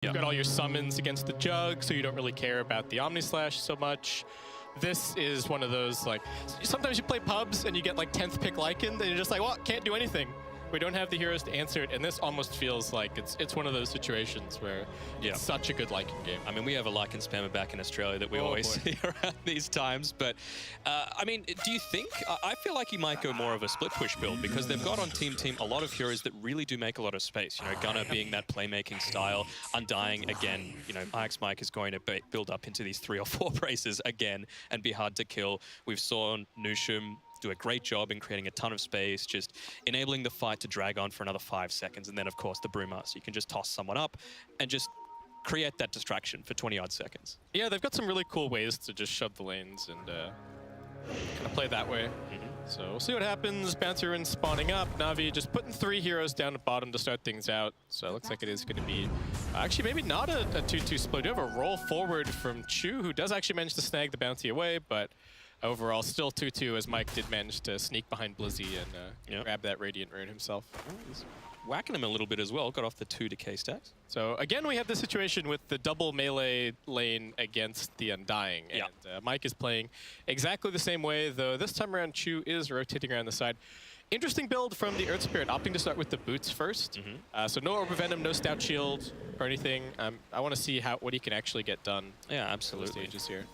You've got all your summons against the Jug, so you don't really care about the Omni Slash so much. This is one of those, like, sometimes you play pubs and you get like 10th pick Lycan, and you're just like, well, can't do anything. We don't have the heroes to answer it, and this almost feels like it's one of those situations where it's such a good Lycan game. I mean, we have a Lycan spammer back in Australia that we always see around these times, but I mean, do you think, I feel like you might go more of a split push build because they've got on Team a lot of heroes that really do make a lot of space. You know, Gunnar being that playmaking style, Undying again, you know, Mike is going to build up into these 3 or 4 braces again and be hard to kill. We've saw Nushum do a great job in creating a ton of space, just enabling the fight to drag on for another 5 seconds. And then, of course, the Bruma. So you can just toss someone up and just create that distraction for 20-odd seconds. Yeah, they've got some really cool ways to just shove the lanes and kind of play that way. So we'll see what happens. Bouncer in spawning up. NaVi just putting 3 heroes down at bottom to start things out. So it looks like it is going to be actually maybe not a 2-2 split. We do have a roll forward from Chu, who does actually manage to snag the bounty away, but overall, still 2-2 as Mike did manage to sneak behind Blizzy and grab that Radiant Rune himself. He's whacking him a little bit as well. Got off the 2 decay stacks. So again, we have the situation with the double melee lane against the Undying. And Mike is playing exactly the same way, though this time around Chu is rotating around the side. Interesting build from the Earth Spirit, opting to start with the boots first. So no Orb of Venom, no Stout Shield or anything. I want to see what he can actually get done. Yeah, absolutely. Stages here.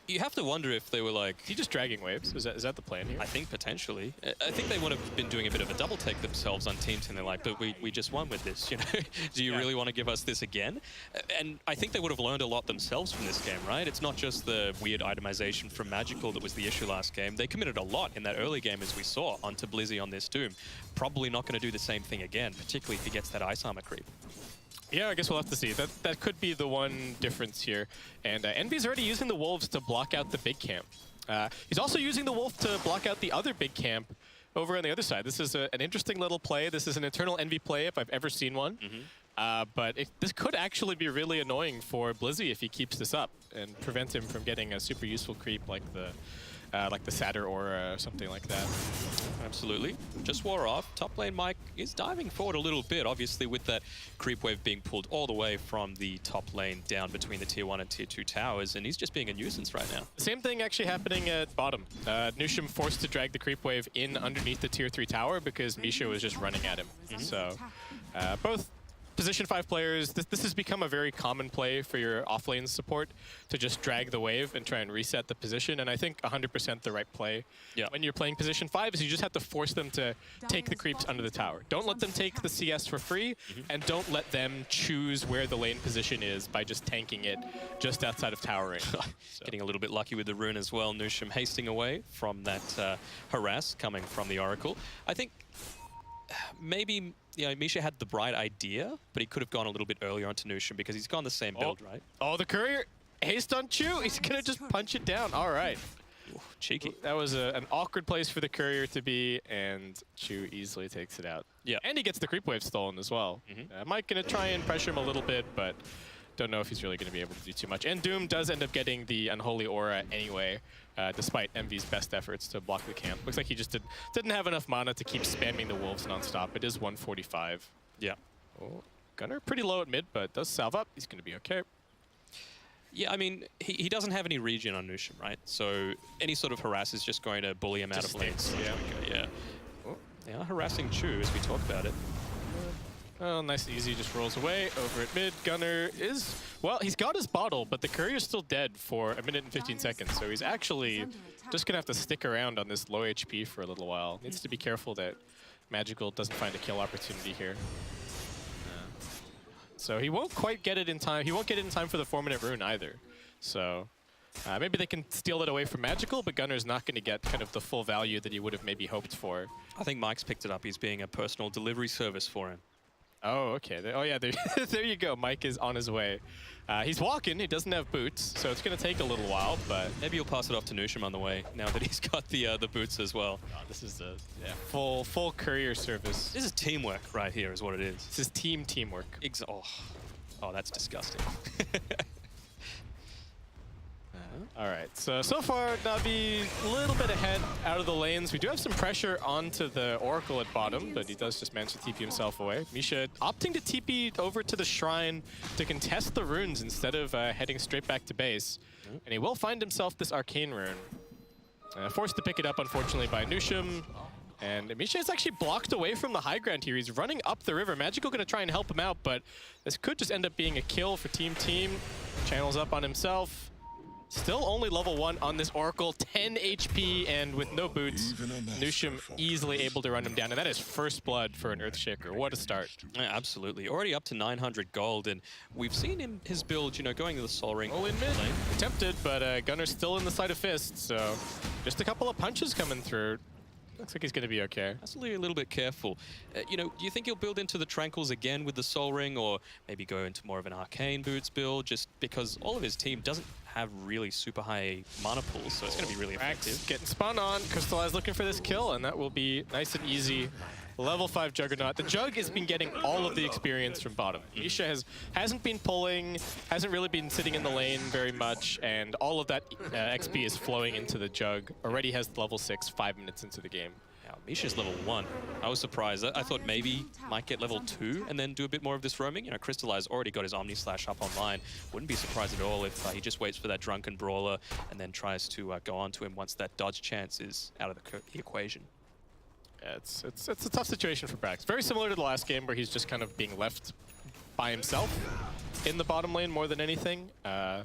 You have to wonder if they were like... Is he just dragging waves? Is that the plan here? I think potentially. I think they would have been doing a bit of a double take themselves on teams, and they're like, but we just won with this, you know? Do you really want to give us this again? And I think they would have learned a lot themselves from this game, right? It's not just the weird itemization from Magical that was the issue last game. They committed a lot in that early game, as we saw, onto Blizzy on this Doom. Probably not going to do the same thing again, particularly if he gets that Ice Armor creep. Yeah, I guess we'll have to see. That could be the one difference here. And Envy's already using the Wolves to block out the big camp. He's also using the Wolf to block out the other big camp over on the other side. This is an interesting little play. This is an Eternal Envy play if I've ever seen one. But this could actually be really annoying for Blizzy if he keeps this up and prevent him from getting a super useful creep like the Satyr Aura or something like that. Absolutely. Just wore off. Top lane Mike is diving forward a little bit, obviously with that creep wave being pulled all the way from the top lane down between the tier 1 and tier 2 towers, and he's just being a nuisance right now. Same thing actually happening at bottom. Nushum forced to drag the creep wave in underneath the tier 3 tower because Misha was just running at him. So both Position 5 players, this has become a very common play for your offlane support to just drag the wave and try and reset the position, and I think 100% the right play when you're playing Position 5 is you just have to force them to take the creeps under the tower. Don't let them take the CS for free, and don't let them choose where the lane position is by just tanking it just outside of towering. Getting a little bit lucky with the rune as well. Nushum hasting away from that harass coming from the Oracle. I think maybe, you know, Misha had the bright idea, but he could have gone a little bit earlier onto Nushum because he's gone the same build, right? Oh, the courier haste on Chu. He's going to just punch it down. All right. Ooh, cheeky. That was an awkward place for the courier to be, and Chu easily takes it out. Yeah. And he gets the creep wave stolen as well. Mike going to try and pressure him a little bit, but don't know if he's really going to be able to do too much. And Doom does end up getting the Unholy Aura anyway, despite Envy's best efforts to block the camp. Looks like he just didn't have enough mana to keep spamming the Wolves nonstop. It is 145. Yeah. Oh, Gunnar pretty low at mid, but does salve up. He's going to be okay. Yeah, I mean, he doesn't have any regen on Nushum, right? So any sort of harass is just going to bully him out of lanes. Yeah. Oh. They are harassing Chu as we talk about it. Oh, nice and easy, just rolls away. Over at mid, Gunnar is, well, he's got his bottle, but the courier's still dead for 1 minute and 15 seconds, so he's actually just gonna have to stick around on this low HP for a little while. Needs to be careful that Magical doesn't find a kill opportunity here. So he won't quite get it in time. He won't get it in time for the 4-minute rune either. So maybe they can steal it away from Magical, but Gunnar's not going to get kind of the full value that he would have maybe hoped for. I think Mike's picked it up. He's being a personal delivery service for him. Oh, okay. Oh, yeah, there you go. Mike is on his way. He's walking. He doesn't have boots, so it's going to take a little while, but maybe you'll pass it off to Nushum on the way, now that he's got the boots as well. Oh, this is a full courier service. This is teamwork right here is what it is. This is teamwork. Oh, that's disgusting. All right, so far, NaVi a little bit ahead out of the lanes. We do have some pressure onto the Oracle at bottom, but he does just manage to TP himself away. Misha opting to TP over to the Shrine to contest the runes instead of heading straight back to base. And he will find himself this Arcane Rune. Forced to pick it up, unfortunately, by Nushim. And Misha is actually blocked away from the high ground here. He's running up the river. Magical going to try and help him out, but this could just end up being a kill for Team. Channels up on himself. Still only level 1 on this Oracle, 10 HP, and with no boots, Nushim easily able to run him down. And that is first blood for an Earthshaker. What a start. Yeah, absolutely. Already up to 900 gold, and we've seen his build, you know, going to the Sol Ring. Oh, in mid. Attempted, but Gunner's still in the side of Fist, so just a couple of punches coming through. Looks like he's going to be okay. Absolutely a little bit careful. You know, do you think he'll build into the Tranquils again with the Sol Ring, or maybe go into more of an Arcane Boots build, just because all of his team doesn't have really super high mana pools, so it's going to be really effective. Getting spun on. Crystallize looking for this kill, and that will be nice and easy. Level 5 Juggernaut. The Jug has been getting all of the experience from bottom. Misha hasn't been pulling, hasn't really been sitting in the lane very much, and all of that XP is flowing into the Jug. Already has level 6 5 minutes into the game. Now, Misha's level 1. I was surprised. I thought maybe might get level 2 and then do a bit more of this roaming. You know, Crystallize already got his Omni Slash up online. Wouldn't be surprised at all if he just waits for that Drunken Brawler and then tries to go on to him once that dodge chance is out of the equation. Yeah, it's a tough situation for Brax. Very similar to the last game where he's just kind of being left by himself in the bottom lane more than anything. And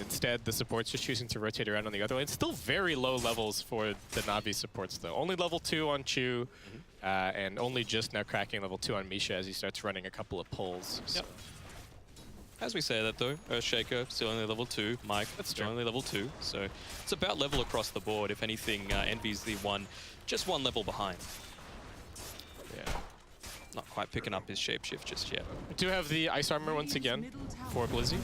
instead, the support's just choosing to rotate around on the other lane. Still very low levels for the NaVi supports, though. Only level 2 on Chu, and only just now cracking level 2 on Misha as he starts running a couple of pulls. So. Yep. As we say that, though, Earthshaker still only level 2, Mike still only level 2. So it's about level across the board. If anything, Envy's the just one level behind. Yeah. Not quite picking up his shapeshift just yet. We do have the Ice Armor once again for Blizzy.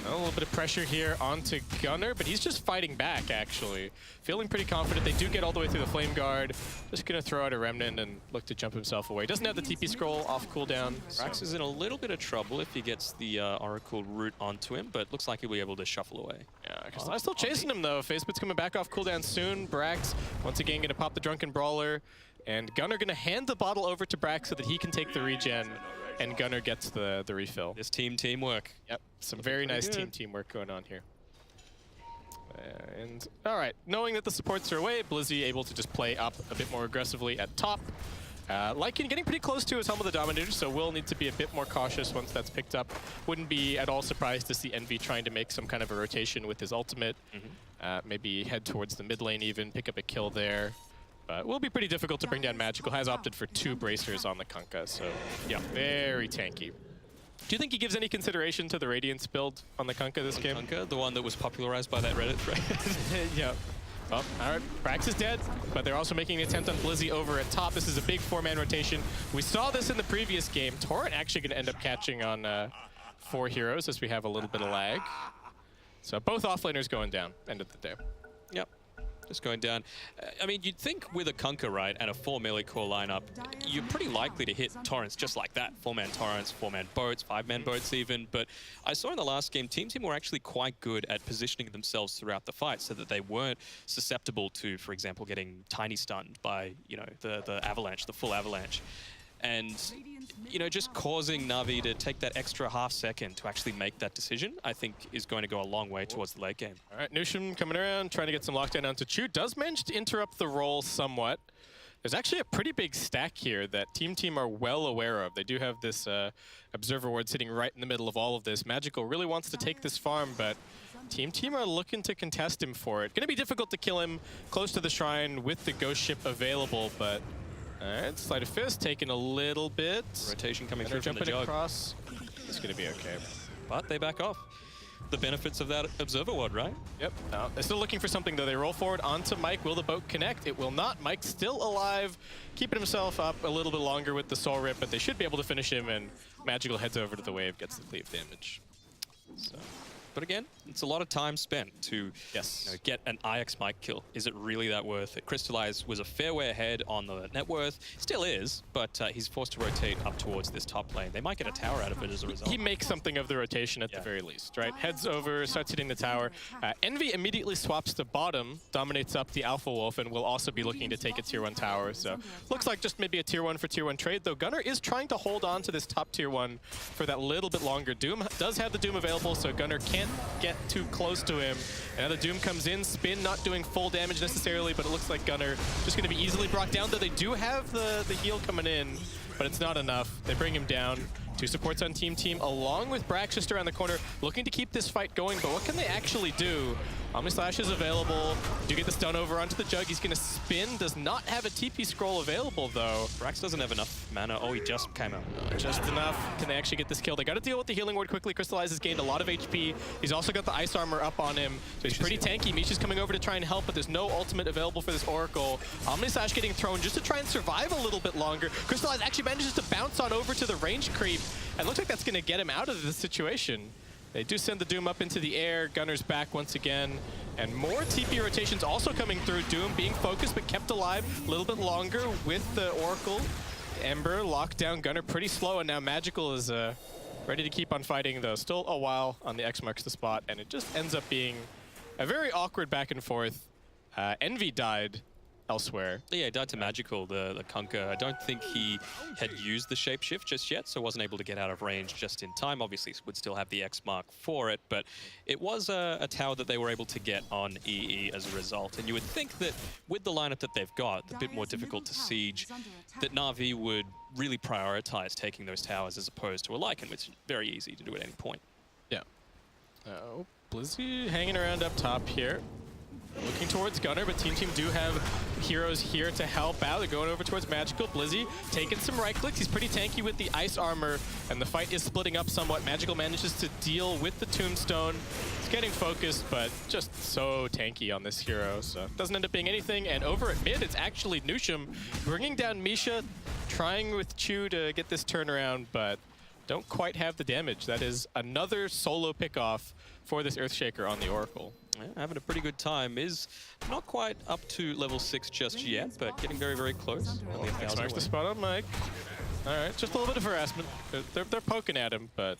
A little bit of pressure here onto Gunner, but he's just fighting back, actually. Feeling pretty confident. They do get all the way through the Flame Guard. Just going to throw out a Remnant and look to jump himself away. Doesn't have the TP scroll off cooldown. Brax is in a little bit of trouble if he gets the Oracle route onto him, but looks like he'll be able to shuffle away. Yeah, I'm still chasing him, though. Facebook's coming back off cooldown soon. Brax, once again, going to pop the Drunken Brawler. And Gunner going to hand the bottle over to Brax so that he can take the regen. And Gunner gets the refill. This teamwork. Yep, some very nice teamwork going on here. And all right, knowing that the supports are away, Blizzy able to just play up a bit more aggressively at top. Lycan getting pretty close to his Helm of the Dominator, so will need to be a bit more cautious once that's picked up. Wouldn't be at all surprised to see Envy trying to make some kind of a rotation with his ultimate. Maybe head towards the mid lane even, pick up a kill there. But will be pretty difficult to bring down Magical. Has opted for 2 bracers on the Kunkka, so yeah, very tanky. Do you think he gives any consideration to the Radiance build on the Kunkka this game? Kunkka, the one that was popularized by that Reddit thread. Yeah. Well, all right, Brax is dead, but they're also making an attempt on Blizzy over at top. This is a big 4-man rotation. We saw this in the previous game. Torrent actually going to end up catching on 4 heroes as we have a little bit of lag. So both offlaners going down, end of the day. Yep. Just going down. I mean, you'd think with a Kunkka, right, and a 4 melee core lineup, you're pretty likely to hit torrents just like that. 4-man torrents, 4-man boats, 5-man boats even. But I saw in the last game, Team were actually quite good at positioning themselves throughout the fight so that they weren't susceptible to, for example, getting tiny stunned by, you know, the avalanche, the full avalanche. And, you know, just causing NaVi to take that extra half second to actually make that decision, I think is going to go a long way towards the late game. All right, Nushim coming around, trying to get some lockdown onto Chu. Does manage to interrupt the roll somewhat. There's actually a pretty big stack here that Team are well aware of. They do have this Observer Ward sitting right in the middle of all of this. Magical really wants to take this farm, but Team are looking to contest him for it. Going to be difficult to kill him close to the Shrine with the Ghost Ship available, but... All right, Sleight of Fist taking a little bit. Rotation coming through from the Jug. Across. It's going to be okay. But they back off. The benefits of that Observer Ward, right? Yep. They're still looking for something, though. They roll forward onto Mike. Will the boat connect? It will not. Mike's still alive, keeping himself up a little bit longer with the Soul Rip, but they should be able to finish him, and Magical heads over to the wave, gets the cleave damage. So. But again, it's a lot of time spent to get an IX Mike kill. Is it really that worth it? Crystallize was a fair way ahead on the net worth. Still is, but he's forced to rotate up towards this top lane. They might get a tower out of it as a result. He makes something of the rotation at the very least, right? Heads over, starts hitting the tower. NaVi immediately swaps to bottom, dominates up the Alpha Wolf, and will also be looking to take a tier 1 tower. So looks like just maybe a tier 1 for tier 1 trade, though Gunnar is trying to hold on to this top tier 1 for that little bit longer. Doom does have the Doom available, so Gunnar can't get too close to him. And now the Doom comes in, Spin not doing full damage necessarily, but it looks like Gunnar just going to be easily brought down, though they do have the heal coming in, but it's not enough. They bring him down. 2 supports on team, along with Brax just around the corner, looking to keep this fight going, but what can they actually do? Omnislash is available. Do get the stun over onto the Jug. He's going to spin. Does not have a TP scroll available, though. Brax doesn't have enough mana. Oh, he just came out. Just enough. Can they actually get this kill? They got to deal with the healing ward quickly. Crystallize has gained a lot of HP. He's also got the ice armor up on him, so he's pretty tanky. Misha's coming over to try and help, but there's no ultimate available for this Oracle. Omnislash getting thrown just to try and survive a little bit longer. Crystallize actually manages to bounce on over to the range creep, and looks like that's going to get him out of this situation. They do send the Doom up into the air. Gunnar's back once again. And more TP rotations also coming through. Doom being focused but kept alive a little bit longer with the Oracle. Ember locked down Gunnar pretty slow, and now Magical is ready to keep on fighting, though. Still a while on the X marks the spot, and it just ends up being a very awkward back and forth. Envy died elsewhere. Yeah, he died to Magical, the Kunkka. I don't think he had used the shapeshift just yet, so wasn't able to get out of range just in time. Obviously, would still have the X mark for it, but it was a tower that they were able to get on EE as a result. And you would think that with the lineup that they've got, a bit more difficult to siege, that NaVi would really prioritize taking those towers as opposed to a Lycan, which is very easy to do at any point. Yeah. Oh, Blizzy hanging around up top here. Looking towards Gunnar, but Team do have heroes here to help out. They're going over towards Magical. Blizzy taking some right clicks. He's pretty tanky with the ice armor, and the fight is splitting up somewhat. Magical manages to deal with the tombstone. It's getting focused, but just so tanky on this hero, so doesn't end up being anything. And over at mid, it's actually Nusham bringing down Misha, trying with Chu to get this turnaround, but don't quite have the damage. That is another solo pickoff for this Earthshaker on the Oracle. Yeah, having a pretty good time. Is not quite up to level 6 just yet, but getting very, very close. Only 1,000 Marks the spot on Mike. All right, just a little bit of harassment. They're poking at him, but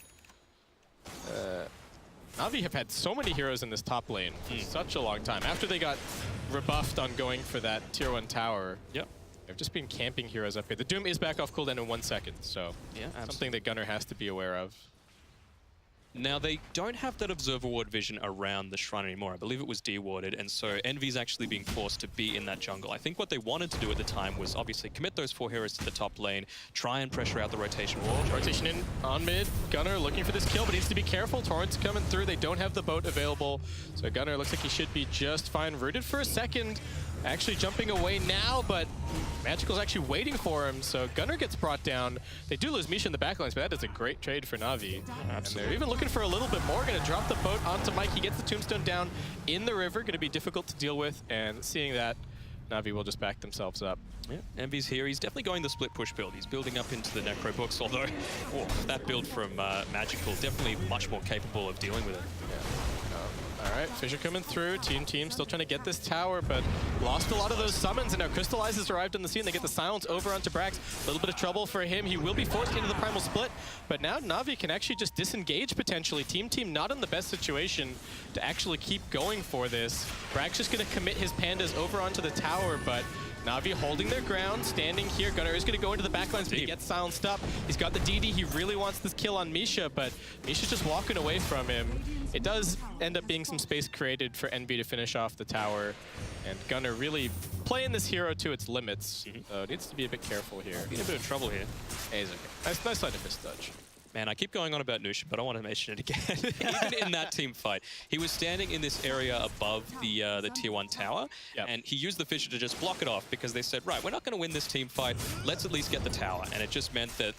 NaVi have had so many heroes in this top lane for such a long time. After they got rebuffed on going for that tier 1 tower, they've just been camping heroes up here. The Doom is back off cooldown in 1 second, so something that Gunnar has to be aware of. Now, they don't have that Observer Ward vision around the Shrine anymore. I believe it was dewarded, and so Envy's actually being forced to be in that jungle. I think what they wanted to do at the time was obviously commit those 4 heroes to the top lane, try and pressure out the rotation wall. Rotation in on mid. Gunnar looking for this kill, but needs to be careful. Torrent's coming through. They don't have the boat available, so Gunnar looks like he should be just fine. Rooted for a second. Actually jumping away now, but Magical's actually waiting for him, so Gunnar gets brought down. They do lose Misha in the backlines, but that is a great trade for NaVi. And they're even looking for a little bit more. Gonna drop the boat onto Mike. He gets the tombstone down in the river. Gonna be difficult to deal with, and seeing that, NaVi will just back themselves up. Yeah, Envy's here. He's definitely going the split push build. He's building up into the Necro books, although that build from Magical definitely much more capable of dealing with it. All right, Fissure coming through. Team still trying to get this tower, but lost a lot of those summons, and now Crystallize has arrived on the scene. They get the silence over onto Brax. A little bit of trouble for him. He will be forced into the Primal Split, but now NaVi can actually just disengage potentially. Team not in the best situation to actually keep going for this. Brax just going to commit his pandas over onto the tower, but NaVi holding their ground, standing here. Gunnar is going to go into the backlines, but he gets silenced up. He's got the DD. He really wants this kill on Misha, but Misha's just walking away from him. It does end up being some space created for Envy to finish off the tower, and Gunnar really playing this hero to its limits. So needs to be a bit careful here. In a bit of trouble here. Hey, he's okay. Nice side of his dodge. Man, I keep going on about Nush, but I want to mention it again. Even in that team fight, he was standing in this area above the tier 1 tower, and he used the Fissure to just block it off because they said, right, we're not going to win this team fight. Let's at least get the tower. And it just meant that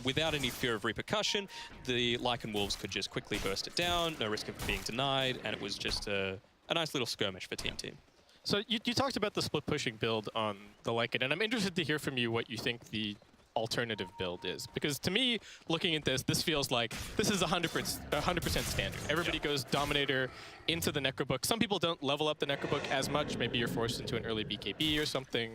without any fear of repercussion, the Lycan Wolves could just quickly burst it down, no risk of being denied, and it was just a nice little skirmish for Team. So you talked about the split pushing build on the Lycan, and I'm interested to hear from you what you think the alternative build is. Because to me, looking at this feels like this is 100% standard. Everybody goes Dominator into the Necrobook. Some people don't level up the Necrobook as much. Maybe you're forced into an early BKB or something.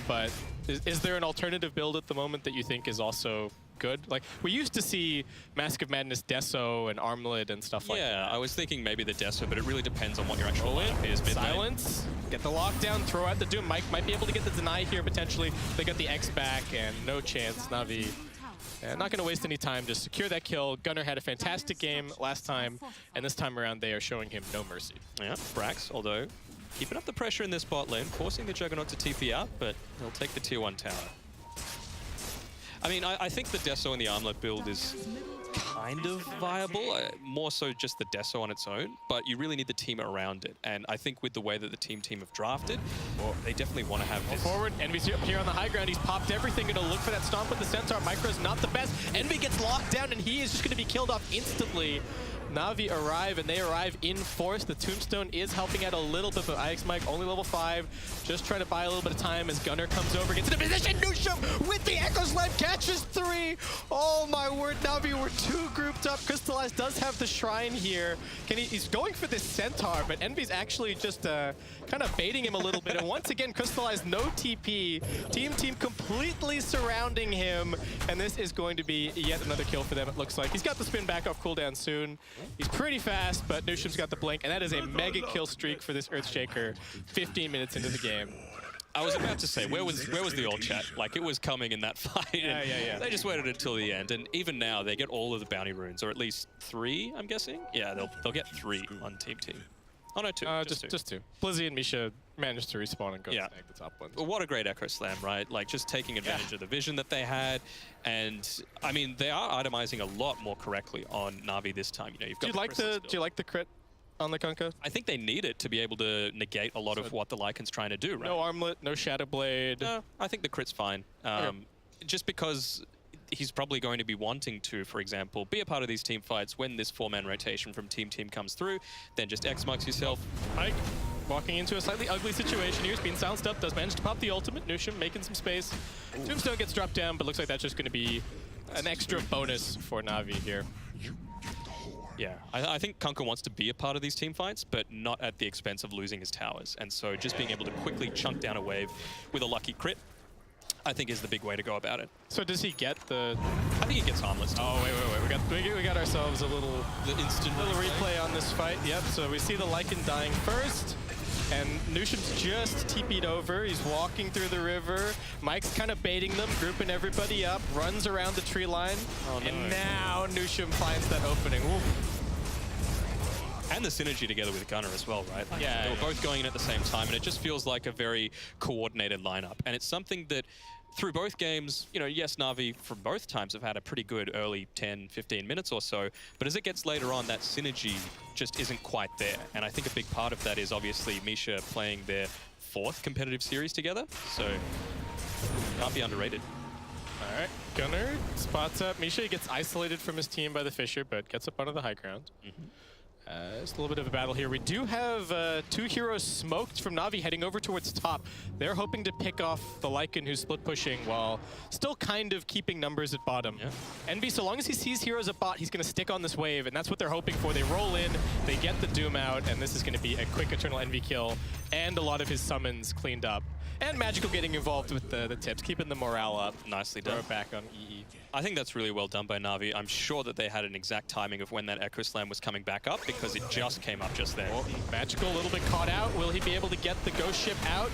But is there an alternative build at the moment that you think is also good? Like, we used to see Mask of Madness Deso and Armlet and stuff like that. Yeah, I was thinking maybe the Deso, but it really depends on what your actual lineup is. Silence, get the lockdown, throw out the Doom. Mike might be able to get the deny here potentially. They got the X back and no chance. NaVi not going to waste any time, just secure that kill. Gunnar had a fantastic game last time, and this time around they are showing him no mercy. Yeah, Brax, although keeping up the pressure in this bot lane, forcing the Juggernaut to TP out, but he'll take the tier 1 tower. I mean, I think the Deso and the Armlet build is kind of viable, more so just the Deso on its own, but you really need the team around it. And I think with the way that the team have drafted, they definitely want to have this. Forward, Envy's up here on the high ground. He's popped everything, gonna look for that stomp with the Centaur. Micro's not the best. Envy gets locked down, and he is just gonna be killed off instantly. NaVi arrive, and they arrive in force. The Tombstone is helping out a little bit, but IX Mike only level 5. Just trying to buy a little bit of time as Gunnar comes over, gets into position. Nusham with the Echo Slam catches 3. Oh my word, NaVi were 2 grouped up. Crystallize does have the Shrine here. He's going for this Centaur, but Envy's actually just kind of baiting him a little bit. And once again, Crystallize no TP. Team completely surrounding him, and this is going to be yet another kill for them, it looks like. He's got the spin back off cooldown soon. He's pretty fast, but Nusham's got the blink, and that is a mega kill streak for this Earthshaker 15 minutes into the game. I was about to say, where was the old chat? Like, it was coming in that fight. Yeah. They just waited until the end, and even now, they get all of the bounty runes, or at least 3, I'm guessing? Yeah, they'll get 3 on team. Oh, no, 2. Just 2. Blizzy and Misha managed to respawn and go snag the top one. Well, what a great Echo Slam, right? Like, just taking advantage of the vision that they had. And, I mean, they are itemizing a lot more correctly on NaVi this time. You know, you've got do you like the crit on the Kunkka? I think they need it to be able to negate a lot of what the Lycan's trying to do, right? No Armlet, no Shadow Blade. No, I think the crit's fine. Just because he's probably going to be wanting to, for example, be a part of these team fights when this 4-man rotation from team comes through, then just X-Marks yourself. Mike walking into a slightly ugly situation here. He's being silenced up, does manage to pop the ultimate. Nusham making some space. Tombstone gets dropped down, but looks like that's just going to be an extra bonus for NaVi here. Yeah, I think Kunkka wants to be a part of these team fights, but not at the expense of losing his towers. And so just being able to quickly chunk down a wave with a lucky crit, I think is the big way to go about it. So does he get the... I think he gets harmless. Oh, wait. We got ourselves a little replay on this fight. Yep, so we see the Lycan dying first. And Nusham's just TP'd over. He's walking through the river. Mike's kind of baiting them, grouping everybody up, runs around the tree line. Oh, no. And now Nusham finds that opening. Oof. And the synergy together with Gunnar as well, right? Like, yeah. They were both going in at the same time, and it just feels like a very coordinated lineup. And it's something that, through both games, you know, yes, NaVi from both times have had a pretty good early 10, 15 minutes or so, but as it gets later on, that synergy just isn't quite there. And I think a big part of that is obviously Misha playing their 4th competitive series together, so can't be underrated. All right, Gunnar spots up. Misha gets isolated from his team by the Fissure, but gets up onto the high ground. Just a little bit of a battle here. We do have 2 heroes smoked from NaVi heading over towards top. They're hoping to pick off the Lycan who's split pushing while still kind of keeping numbers at bottom. Yeah. Envy, so long as he sees heroes at bot, he's going to stick on this wave, and that's what they're hoping for. They roll in, they get the Doom out, and this is going to be a quick Eternal Envy kill and a lot of his summons cleaned up. And Magical getting involved with the tips, keeping the morale up. Nicely done. Throw it back on EE. I think that's really well done by NaVi. I'm sure that they had an exact timing of when that Echo Slam was coming back up because it just came up just then. Oh, Magical a little bit caught out. Will he be able to get the Ghost Ship out?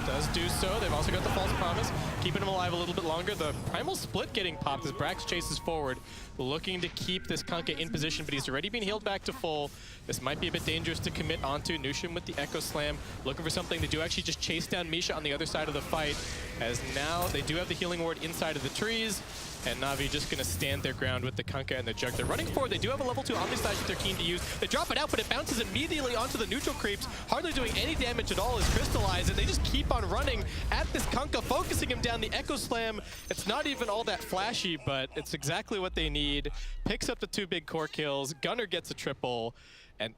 Does do so. They've also got the False Promise, keeping him alive a little bit longer. The Primal Split getting popped as Brax chases forward, looking to keep this Kunkka in position, but he's already been healed back to full. This might be a bit dangerous to commit onto. Nusham with the Echo Slam, looking for something. They do actually just chase down Misha on the other side of the fight, as now they do have the Healing Ward inside of the trees. And NaVi just going to stand their ground with the Kunkka and the Jug. They're running forward. They do have a level 2 Omnislash that they're keen to use. They drop it out, but it bounces immediately onto the neutral creeps, hardly doing any damage at all as Crystallize, and they just keep on running at this Kunkka, focusing him down. The Echo Slam, it's not even all that flashy, but it's exactly what they need. Picks up the 2 big core kills. Gunnar gets a triple, and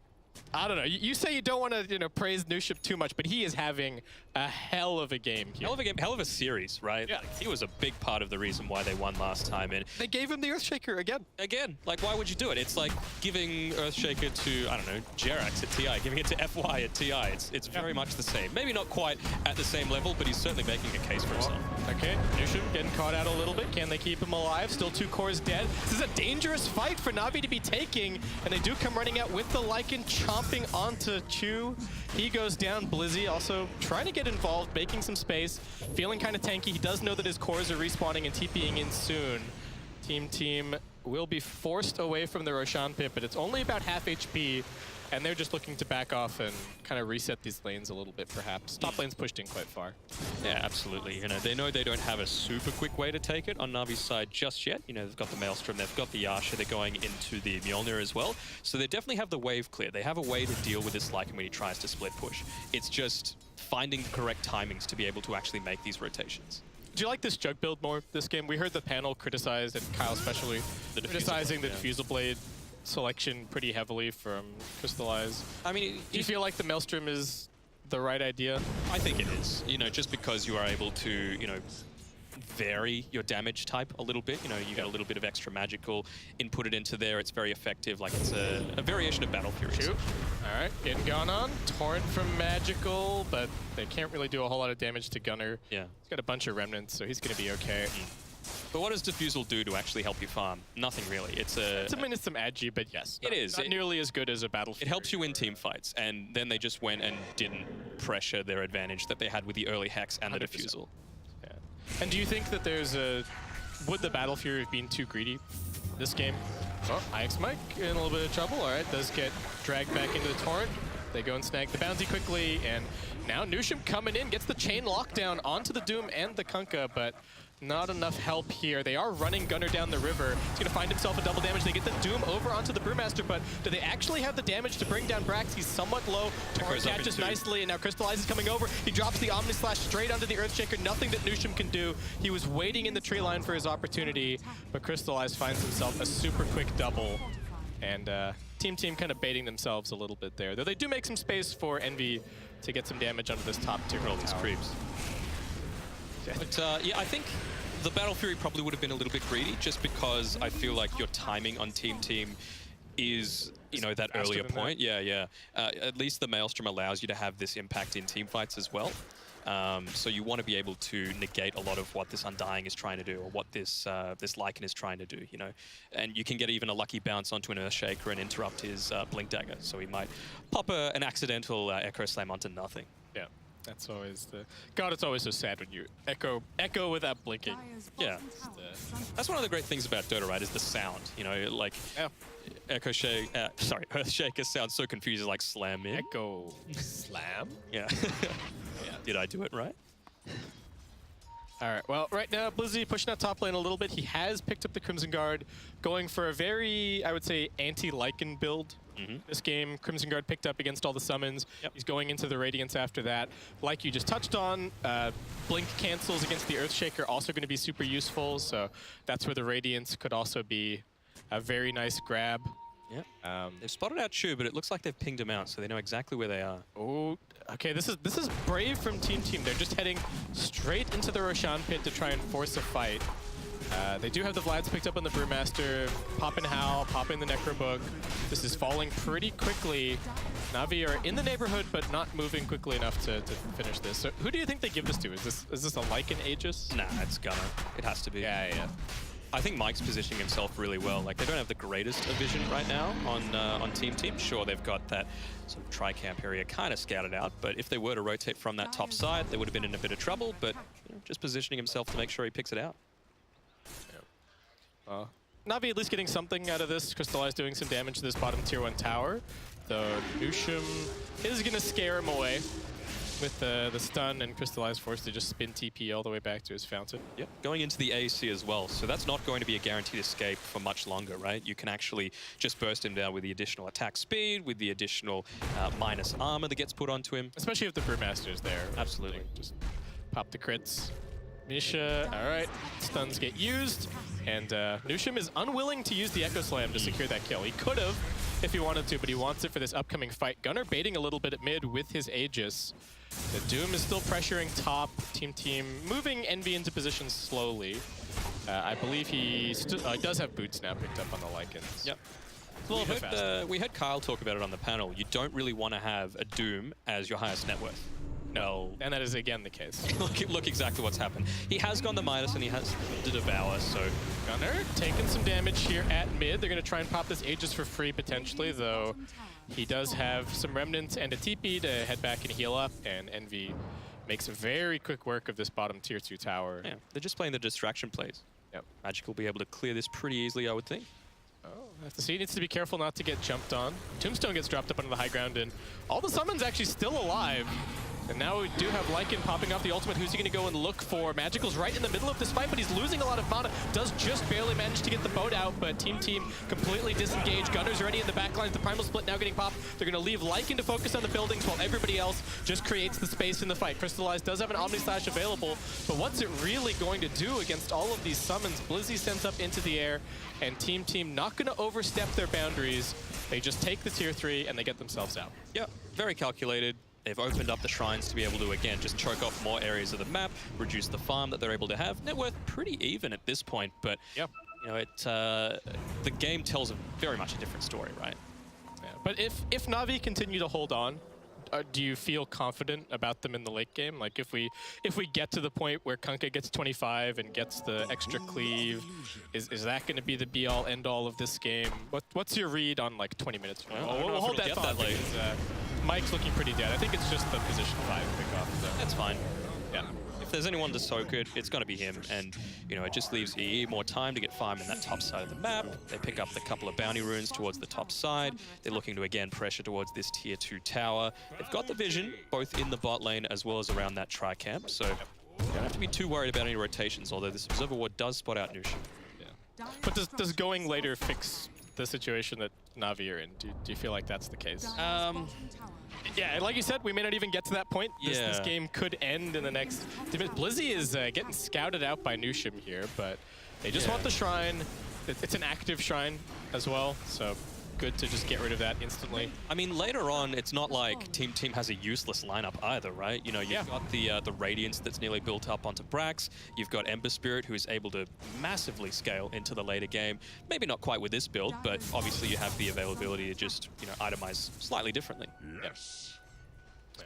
I don't know. You say you don't want to, praise Nuship too much, but he is having a hell of a game here. Hell of a game, hell of a series, right? Yeah. Like, he was a big part of the reason why they won last time. And They gave him the Earthshaker again. like, why would you do it? It's like giving Earthshaker to, I don't know, Jerax at TI, giving it to FY at TI. It's very much the same. Maybe not quite at the same level, but he's certainly making a case for himself. Okay, Nushim getting caught out a little bit. Can they keep him alive? Still 2 cores dead. This is a dangerous fight for Navi to be taking, and they do come running out with the Lycan chomping onto Chu. He goes down. Blizzy also trying to get involved, making some space, feeling kind of tanky. He does know that his cores are respawning and TPing in soon. Team will be forced away from the Roshan pit, but it's only about half HP, and they're just looking to back off and kind of reset these lanes a little bit, perhaps. Top lane's pushed in quite far. Yeah, absolutely. They know they don't have a super quick way to take it on Navi's side just yet. They've got the Maelstrom, they've got the Yasha, they're going into the Mjolnir as well. So they definitely have the wave clear. They have a way to deal with this Lycan when he tries to split push. It's just finding the correct timings to be able to actually make these rotations. Do you like this Jug build more this game? We heard the panel criticized, and Kyle especially, criticizing the Diffusal Blade selection pretty heavily from Crystallize. I mean, do you feel like the Maelstrom is the right idea? I think it is. Just because you are able to, vary your damage type a little bit. You get a little bit of extra magical, input it into there. It's very effective. Like, it's a variation of Battle Fury. Shoot. All right, getting gone on. Torrent from magical, but they can't really do a whole lot of damage to Gunnar. Yeah. He's got a bunch of remnants, so he's going to be okay. But what does Diffusal do to actually help you farm? Nothing really. It's some agi, but yes. It is. Not nearly as good as a Battle Fury. It helps you win team fights, and then they just went and didn't pressure their advantage that they had with the early Hex and the 100%. Diffusal. Yeah. And do you think that there's would the Battle Fury have been too greedy this game? Oh, IX Mike in a little bit of trouble. All right, does get dragged back into the Torrent. They go and snag the bounty quickly, and now Nushim coming in, gets the chain lockdown onto the Doom and the Kunkka, but not enough help here. They are running Gunnar down the river. He's gonna find himself a double damage. They get the Doom over onto the Brewmaster, but do they actually have the damage to bring down Brax? He's somewhat low. Torrent catches nicely, and now Crystallize is coming over. He drops the Omni Slash straight onto the Earthshaker. Nothing that Nushim can do. He was waiting in the tree line for his opportunity, but Crystallize finds himself a super quick double. And team kind of baiting themselves a little bit there. Though they do make some space for Envy to get some damage onto this top tier. All these creeps. But yeah, I think the Battle Fury probably would have been a little bit greedy, just because I feel like your timing on team is, that earlier point. Yeah. At least the Maelstrom allows you to have this impact in team fights as well. So you want to be able to negate a lot of what this Undying is trying to do, or what this Lycan is trying to do, And you can get even a lucky bounce onto an Earthshaker and interrupt his Blink Dagger. So he might pop an accidental Echo Slam onto nothing. Yeah. That's always God, it's always so sad when you echo without blinking. Yeah. That's one of the great things about Dota, right, is the sound. Like Earthshaker sounds so confusing, like slam in. Echo slam? Yeah. Did I do it right? All right, well, right now, Blizzy pushing out top lane a little bit. He has picked up the Crimson Guard, going for a very, I would say, anti-Lycan build. This game, Crimson Guard picked up against all the summons. Yep. He's going into the Radiance after that. Like you just touched on, Blink cancels against the Earthshaker, also going to be super useful. So that's where the Radiance could also be a very nice grab. Yeah. They've spotted out Chu, but it looks like they've pinged him out, so they know exactly where they are. Oh, okay. This is brave from Team. They're just heading straight into the Roshan pit to try and force a fight. They do have the Vlads picked up on the Brewmaster, popping Howl, popping the Necrobook. This is falling pretty quickly. NaVi are in the neighborhood, but not moving quickly enough to finish this. So who do you think they give this to? Is this a Lycan Aegis? Nah, it's Gunnar. It has to be. Yeah. I think Mike's positioning himself really well. Like, they don't have the greatest vision right now on Team. Sure, they've got that sort of tri-camp area kind of scouted out, but if they were to rotate from that top side, they would have been in a bit of trouble, but just positioning himself to make sure he picks it out. NaVi at least getting something out of this. Crystallize doing some damage to this bottom tier 1 tower. Though Nushim is going to scare him away with the stun, and Crystallize forced to just spin TP all the way back to his fountain. Yep, going into the AC as well. So that's not going to be a guaranteed escape for much longer, right? You can actually just burst him down with the additional attack speed, with the additional minus armor that gets put onto him. Especially if the Brewmaster's there. Absolutely. Just pop the crits. Misha, all right, stuns get used, and Nushim is unwilling to use the Echo Slam to secure that kill. He could have if he wanted to, but he wants it for this upcoming fight. Gunnar baiting a little bit at mid with his Aegis. The Doom is still pressuring top. Team moving NV into position slowly. I believe he does have boots now picked up on the Lycans. Yep. A little bit faster. We heard Kyle talk about it on the panel. You don't really want to have a Doom as your highest net worth. No, and that is again the case. look exactly what's happened. He has gone the Midas and he has the Devour, so... Gunnar taking some damage here at mid. They're going to try and pop this Aegis for free potentially, though he does have some Remnants and a TP to head back and heal up, and NV makes very quick work of this bottom tier 2 tower. Yeah, they're just playing the distraction plays. Yep. Magic will be able to clear this pretty easily, I would think. Oh, I have to see. He needs to be careful not to get jumped on. Tombstone gets dropped up onto the high ground, and all the summons actually still alive. And now we do have Lycan popping off the ultimate. Who's he going to go and look for? Magical's right in the middle of this fight, but he's losing a lot of mana. Does just barely manage to get the boat out, but Team completely disengaged. Gunner's already in the back lines. The Primal Split now getting popped. They're going to leave Lycan to focus on the buildings while everybody else just creates the space in the fight. Crystallize does have an Omni Slash available, but what's it really going to do against all of these summons? Blizzy sends up into the air, and Team not going to overstep their boundaries. They just take the tier 3 and they get themselves out. Yep, very calculated. They've opened up the shrines to be able to, again, just choke off more areas of the map, reduce the farm that they're able to have. Net worth pretty even at this point, but yep. You know, the game tells very much a different story, right? Yeah. But if NaVi continue to hold on, do you feel confident about them in the late game? Like if we get to the point where Kunkka gets 25 and gets the extra cleave, is that going to be the be-all, end-all of this game? What's your read on like 20 minutes from now? We'll hold that thought late. Mike's looking pretty dead. I think it's just the position 5 pickoff. So. That's fine. Yeah. If there's anyone to soak it, it's going to be him. And, you know, it just leaves EE more time to get farm in that top side of the map. They pick up the couple of bounty runes towards the top side. They're looking to, again, pressure towards this tier 2 tower. They've got the vision, both in the bot lane as well as around that tri-camp. So you don't have to be too worried about any rotations, although this Observer Ward does spot out Nushim. Yeah. But does going later fix the situation that NaVi are in? Do you feel like that's the case? Yeah, like you said, we may not even get to that point. This game could end in the next... Blizzy is getting scouted out by Nushim here, but they just want the shrine. It's an active shrine as well, so good to just get rid of that instantly. I mean, later on, it's not like Team has a useless lineup either, right? You know, you've got the Radiance that's nearly built up onto Brax. You've got Ember Spirit, who is able to massively scale into the later game. Maybe not quite with this build, but obviously you have the availability to just, you know, itemize slightly differently. Yes.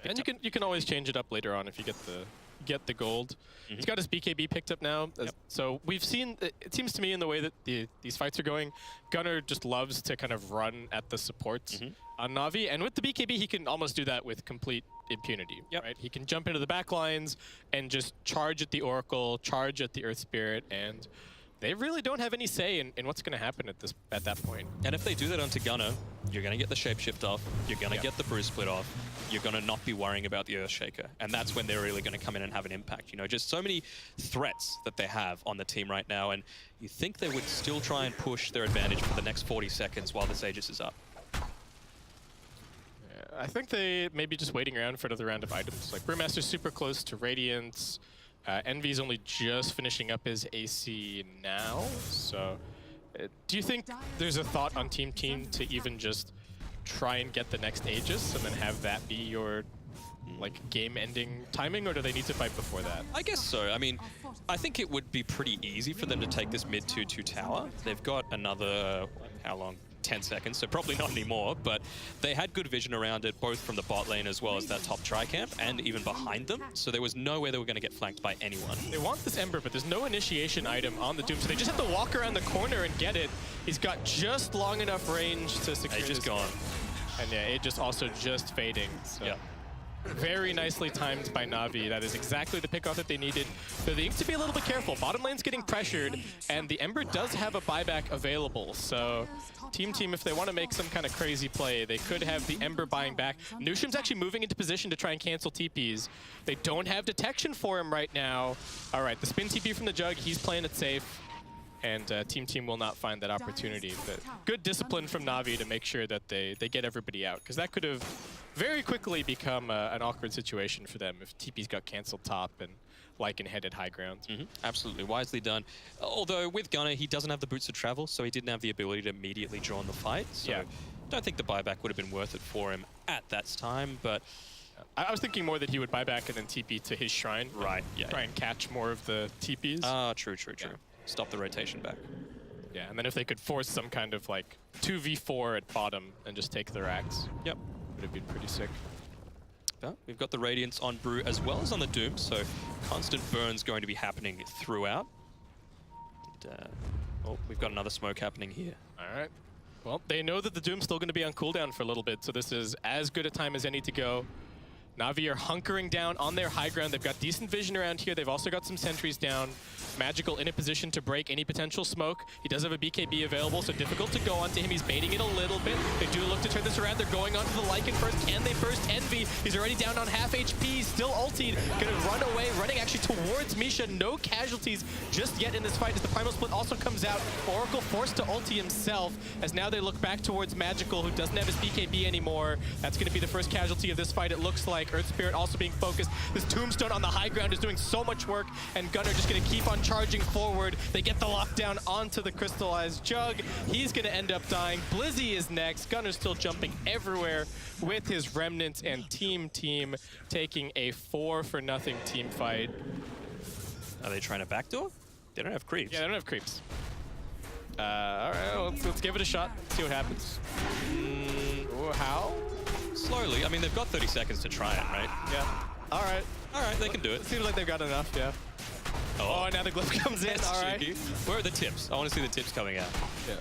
And you can always change it up later on if you get the gold. He's got his BKB picked up now. So we've seen, it seems to me in the way that these fights are going, Gunnar just loves to kind of run at the supports on NaVi. And with the BKB, he can almost do that with complete impunity, right? He can jump into the back lines and just charge at the Oracle, charge at the Earth Spirit, and they really don't have any say in what's going to happen at that point. And if they do that onto Gunnar, you're going to get the Shapeshift off, you're going to get the Bruise Split off, you're going to not be worrying about the Earthshaker. And that's when they're really going to come in and have an impact. You know, just so many threats that they have on the team right now. And you think they would still try and push their advantage for the next 40 seconds while this Aegis is up. Yeah, I think they may be just waiting around for another round of items. Like Brewmaster's super close to Radiance. Envy's only just finishing up his AC now. So do you think there's a thought on Team to even just try and get the next Aegis and then have that be your like game-ending timing, or do they need to fight before that? I guess so. I mean, I think it would be pretty easy for them to take this mid 2-2 tower. They've got another, how long? 10 seconds, so probably not anymore, but they had good vision around it, both from the bot lane as well as that top tri-camp, and even behind them, so there was no way they were going to get flanked by anyone. They want this Ember, but there's no initiation item on the Doom, so they just have to walk around the corner and get it. He's got just long enough range to secure He's just gone. And yeah, it just also just fading, so. Very nicely timed by NaVi. That is exactly the pickoff that they needed. But they need to be a little bit careful. Bottom lane's getting pressured, and the Ember does have a buyback available. So Team, if they want to make some kind of crazy play, they could have the Ember buying back. Nushim's actually moving into position to try and cancel TPs. They don't have detection for him right now. All right, the spin TP from the Jug, he's playing it safe. And Team will not find that opportunity. But good discipline from NaVi to make sure that they get everybody out, because that could have very quickly become an awkward situation for them if TPs got canceled top and Lichen-headed high ground. Absolutely, wisely done. Although with Gunnar, he doesn't have the boots of travel, so he didn't have the ability to immediately join the fight. So Yeah. don't think the buyback would have been worth it for him at that time, but... I was thinking more that he would buy back and then TP to his shrine. Right, yeah. Try and catch more of the TPs. True. Yeah. Stop the rotation back. Yeah, and then if they could force some kind of like 2v4 at bottom and just take the racks. Yep. Would have been pretty sick. But we've got the Radiance on Brew as well as on the Doom, so constant burns going to be happening throughout. And, oh, we've got another smoke happening here. All right. Well, they know that the Doom's still going to be on cooldown for a little bit, so this is as good a time as any to go. NaVi are hunkering down on their high ground. They've got decent vision around here. They've also got some sentries down. Magical in a position to break any potential smoke. He does have a BKB available, so difficult to go onto him. He's baiting it a little bit. They do look to turn this around. They're going onto the Lycan first. Can they burst Envy? He's already down on half HP. He's still ultied. Gonna run away, running actually towards Misha. No casualties just yet in this fight as the Primal Split also comes out. Oracle forced to ulti himself as now they look back towards Magical, who doesn't have his BKB anymore. That's gonna be the first casualty of this fight, it looks like. Earth Spirit also being focused. This Tombstone on the high ground is doing so much work, and Gunnar just gonna keep on charging forward. They get the lockdown onto the crystallized jug. He's gonna end up dying. Blizzy is next. Gunnar's still jumping everywhere with his remnants, and team taking a 4-for-0 team fight. Are they trying to backdoor? They don't have creeps. Yeah, they don't have creeps. All right, let's give it a shot. See what happens. How? Slowly. I mean, they've got 30 seconds to try it, right? Yeah. All right, They can do it. seems like they've got enough. Yeah. Oh, now the glyph comes in. That's All right. cheeky. Where are the tips? I want to see the tips coming out. Yeah.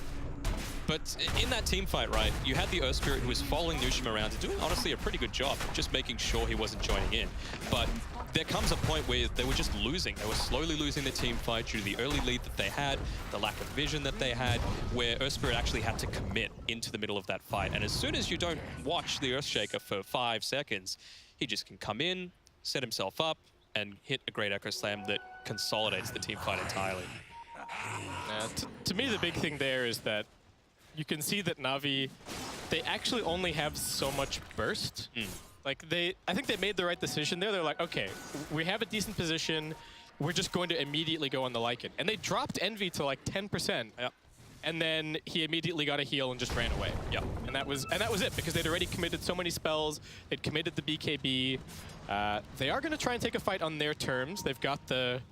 But in that team fight, right, you had the Earth Spirit who was following Nushim around and doing, honestly, a pretty good job, just making sure he wasn't joining in. But there comes a point where they were just losing. They were slowly losing the team fight due to the early lead that they had, the lack of vision that they had, where Earth Spirit actually had to commit into the middle of that fight. And as soon as you don't watch the Earthshaker for 5 seconds, he just can come in, set himself up, and hit a great Echo Slam that consolidates the team fight entirely. To me, the big thing there is that you can see that NaVi, they actually only have so much burst. Like I think they made the right decision there. They're like, okay, we have a decent position. We're just going to immediately go on the Lycan. And they dropped Envy to like 10%. Yep. And then he immediately got a heal and just ran away. Yep. And that was it, because they'd already committed so many spells. They'd committed the BKB. They are going to try and take a fight on their terms. They've got the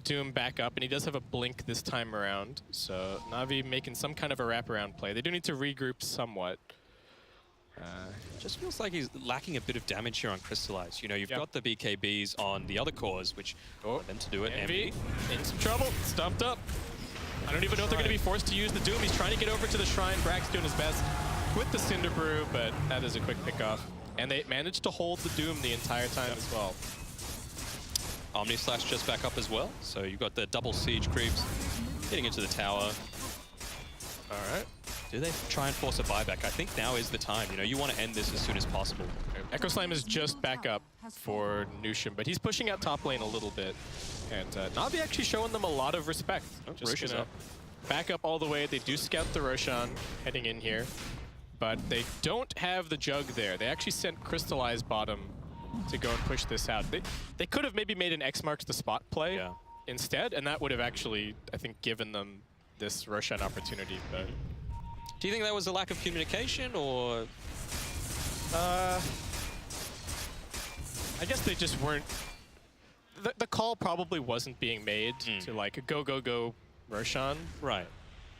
Doom back up, and he does have a blink this time around. So NaVi making some kind of a wraparound play. They do need to regroup somewhat. Just feels like he's lacking a bit of damage here on Crystallize. You know, you've got the BKBs on the other cores, which want them to do it. Envy in some trouble, stumped up. I don't even know if they're going to be forced to use the Doom. He's trying to get over to the Shrine. Brack's doing his best with the Cinder Brew, but that is a quick pickoff. And they managed to hold the Doom the entire time as well. Omni Slash just back up as well. So you've got the double siege creeps getting into the tower. All right. Do they try and force a buyback? I think now is the time. You know, you want to end this as soon as possible. Echo Slam is just back up for Nushim, but he's pushing out top lane a little bit. And NaVi actually showing them a lot of respect. Just gonna back up all the way. They do scout the Roshan heading in here, but they don't have the Jug there. They actually sent Crystallize bottom to go and push this out. They could have maybe made an X marks the spot play instead, and that would have actually, I think, given them this Roshan opportunity. But do you think that was a lack of communication, or? I guess they just weren't. The call probably wasn't being made to like go Roshan. Right.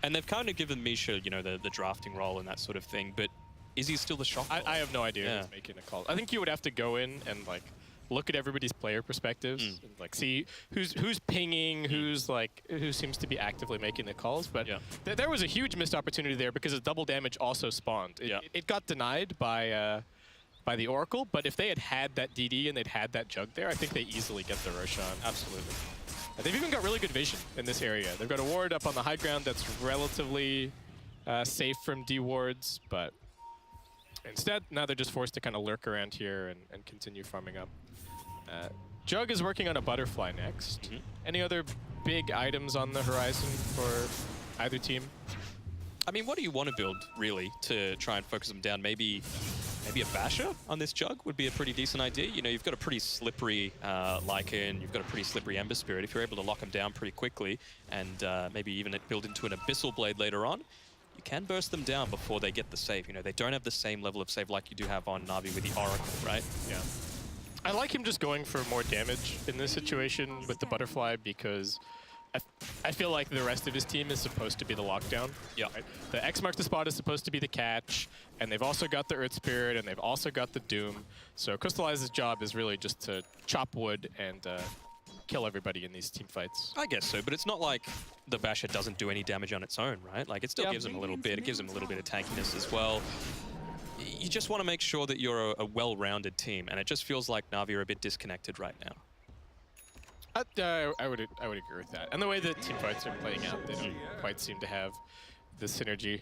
And they've kind of given Misha, you know, the drafting role and that sort of thing, but is he still the shot caller? I have no idea who's making a call. I think you would have to go in and like look at everybody's player perspectives and like see who's pinging, who seems to be actively making the calls. But there was a huge missed opportunity there because the double damage also spawned. It got denied by the Oracle, but if they had that DD and they'd had that Jug there, I think they easily get the Roshan. Absolutely. They've even got really good vision in this area. They've got a ward up on the high ground that's relatively safe from D wards, but instead, now they're just forced to kind of lurk around here and continue farming up. Jug is working on a butterfly next. Any other big items on the horizon for either team? I mean, what do you want to build, really, to try and focus them down? Maybe maybe a basher on this jug would be a pretty decent idea. You know, you've got a pretty slippery Lycan, you've got a pretty slippery Ember Spirit. If you're able to lock them down pretty quickly and maybe even build into an Abyssal Blade later on, you can burst them down before they get the save. You know, they don't have the same level of save like you do have on NaVi with the Oracle, right? Yeah. I like him just going for more damage in this situation with the Butterfly because I feel like the rest of his team is supposed to be the lockdown. Yeah. Right? The X marks the spot is supposed to be the catch, and they've also got the Earth Spirit, and they've also got the Doom. So Crystallize's job is really just to chop wood and kill everybody in these team fights. I guess so, but it's not like the Basher doesn't do any damage on its own, right? Like, it still gives him a little bit. It gives him a little bit of tankiness as well. You just want to make sure that you're a well-rounded team, and it just feels like NaVi are a bit disconnected right now. I would agree with that. And the way that team fights are playing out, they don't quite seem to have the synergy.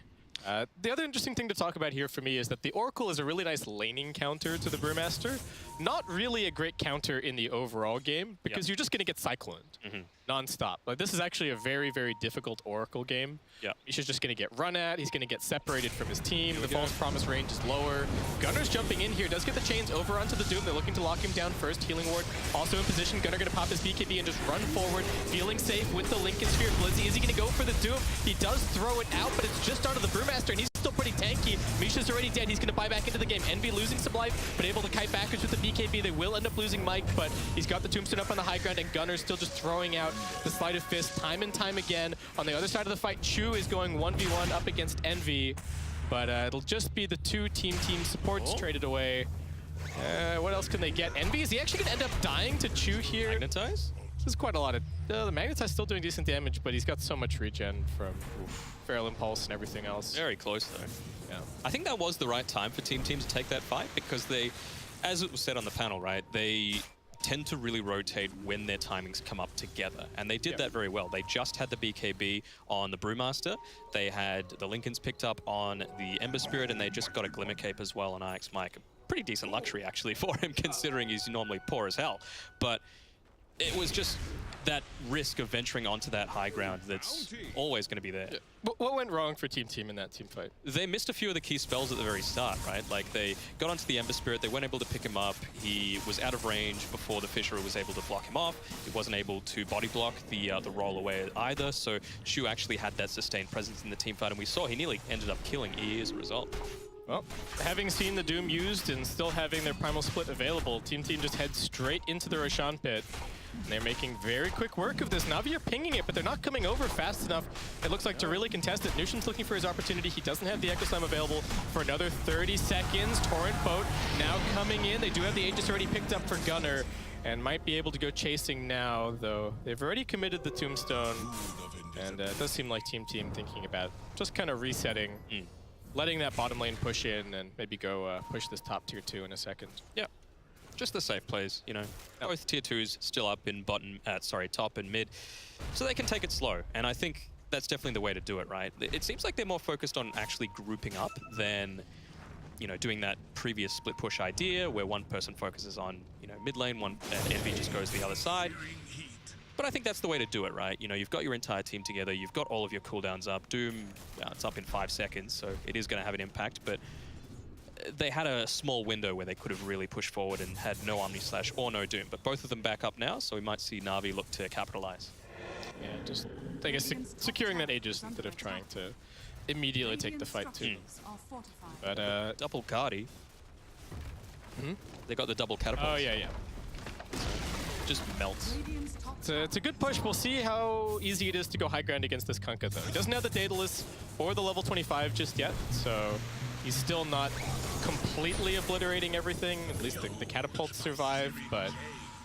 The other interesting thing to talk about here for me is that the Oracle is a really nice laning counter to the Brewmaster. Not really a great counter in the overall game because you're just going to get cycloned non-stop. Like, this is actually a very, very difficult Oracle game. He's just going to get run at. He's going to get separated from his team. The False Promise range is lower. Gunner's jumping in here. Does get the chains over onto the Doom. They're looking to lock him down first. Healing Ward also in position. Gunner going to pop his BKB and just run forward. Feeling safe with the Lincoln Sphere. Blizzy, is he going to go for the Doom? He does throw it out, but it's just onto the Brewmaster, and he's still pretty tanky. Misha's already dead. He's going to buy back into the game. Envy losing some life, but able to kite backwards with the BKB. They will end up losing Mike, but he's got the Tombstone up on the high ground, and Gunner's still just throwing out the Sleight of Fist time and time again. On the other side of the fight, Chu is going 1v1 up against Envy, but it'll just be the two team supports traded away. What else can they get? Envy, is he actually going to end up dying to Chu here? Magnetize? This is quite a lot of... the Magnetize still doing decent damage, but he's got so much regen from Feral Impulse and everything else. Very close, though. Yeah. I think that was the right time for Team to take that fight because they, as it was said on the panel, right, they tend to really rotate when their timings come up together. And they did that very well. They just had the BKB on the Brewmaster. They had the Lincolns picked up on the Ember Spirit, and they just got a Glimmer Cape as well on IX Mike. Pretty decent luxury, actually, for him, considering he's normally poor as hell. But it was just that risk of venturing onto that high ground that's always going to be there. Yeah. What went wrong for Team in that team fight? They missed a few of the key spells at the very start, right? Like, they got onto the Ember Spirit, they weren't able to pick him up. He was out of range before the Fisher was able to block him off. He wasn't able to body block the roll away either, so Shu actually had that sustained presence in the team fight, and we saw he nearly ended up killing EE as a result. Well, having seen the Doom used and still having their Primal Split available, Team just heads straight into the Roshan pit. And they're making very quick work of this. NaVi are pinging it, but they're not coming over fast enough, it looks like, to really contest it. Nushin's looking for his opportunity. He doesn't have the Echo Slam available for another 30 seconds. Torrent Boat now coming in. They do have the Aegis already picked up for Gunner and might be able to go chasing now, though they've already committed the Tombstone. And it does seem like Team thinking about just kind of resetting, letting that bottom lane push in and maybe go push this top tier 2 in a second. Yeah. Just the safe plays, you know. Both tier 2s still up in top and mid, so they can take it slow. And I think that's definitely the way to do it, right? It seems like they're more focused on actually grouping up than, you know, doing that previous split push idea where one person focuses on, you know, mid lane, and Envy just goes the other side. But I think that's the way to do it, right? You know, you've got your entire team together, you've got all of your cooldowns up. Doom, it's up in 5 seconds, so it is going to have an impact, but they had a small window where they could have really pushed forward and had no Omni Slash or no Doom, but both of them back up now, so we might see NaVi look to capitalize. Yeah, just, I guess, securing that Aegis instead of trying to immediately take the fight too. But double Guardi. They got the double catapult. Oh yeah. Just melts. It's a good push. We'll see how easy it is to go high ground against this Kunkka, though. He doesn't have the Daedalus or the level 25 just yet, so he's still not completely obliterating everything. At least the catapults survive, but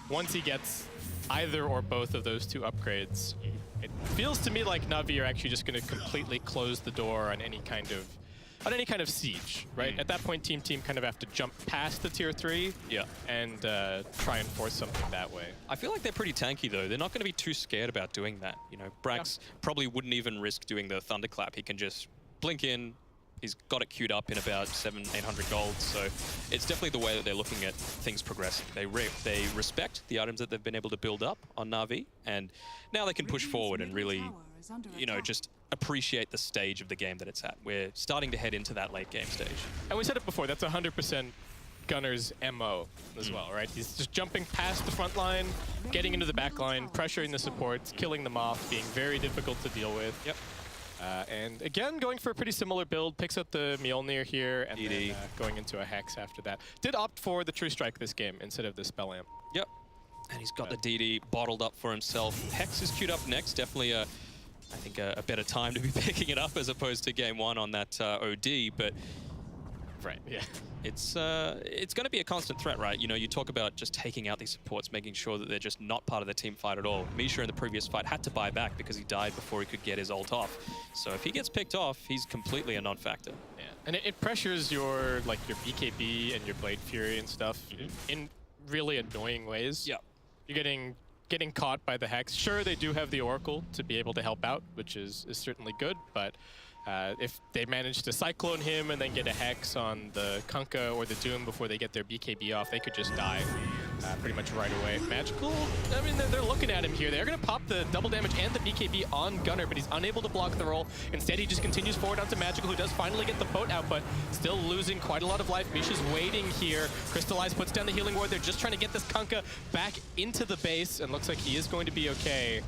once he gets either or both of those two upgrades, it feels to me like NaVi are actually just going to completely close the door on any kind of siege, right? At that point, team kind of have to jump past the tier 3 and try and force something that way. I feel like they're pretty tanky, though. They're not going to be too scared about doing that. You know, Brax probably wouldn't even risk doing the Thunderclap. He can just blink in. He's got it queued up in about 700-800 gold, so it's definitely the way that they're looking at things progressing. They respect the items that they've been able to build up on NaVi, and now they can push forward and really, you know, just appreciate the stage of the game that it's at. We're starting to head into that late game stage. And we said it before, that's 100% Gunner's MO as well, right? He's just jumping past the front line, getting into the back line, pressuring the supports, killing them off, being very difficult to deal with. Yep. And again, going for a pretty similar build, picks up the Mjolnir here, and then going into a Hex after that. Did opt for the True Strike this game instead of the Spell Amp. Yep. And he's got the DD bottled up for himself. Hex is queued up next. Definitely I think a better time to be picking it up as opposed to game 1 on that OD, but right, yeah. It's going to be a constant threat, right? You know, you talk about just taking out these supports, making sure that they're just not part of the team fight at all. Misha in the previous fight had to buy back because he died before he could get his ult off. So if he gets picked off, he's completely a non-factor. Yeah, and it pressures your your BKB and your Blade Fury and stuff in really annoying ways. Yeah. You're getting caught by the Hex. Sure, they do have the Oracle to be able to help out, which is certainly good, but if they manage to Cyclone him and then get a Hex on the Kunkka or the Doom before they get their BKB off, they could just die pretty much right away. Magical, I mean, they're looking at him here. They're going to pop the double damage and the BKB on Gunner, but he's unable to block the roll. Instead, he just continues forward onto Magical, who does finally get the boat out, but still losing quite a lot of life. Misha's waiting here. Crystallize puts down the healing ward. They're just trying to get this Kunkka back into the base, and looks like he is going to be okay.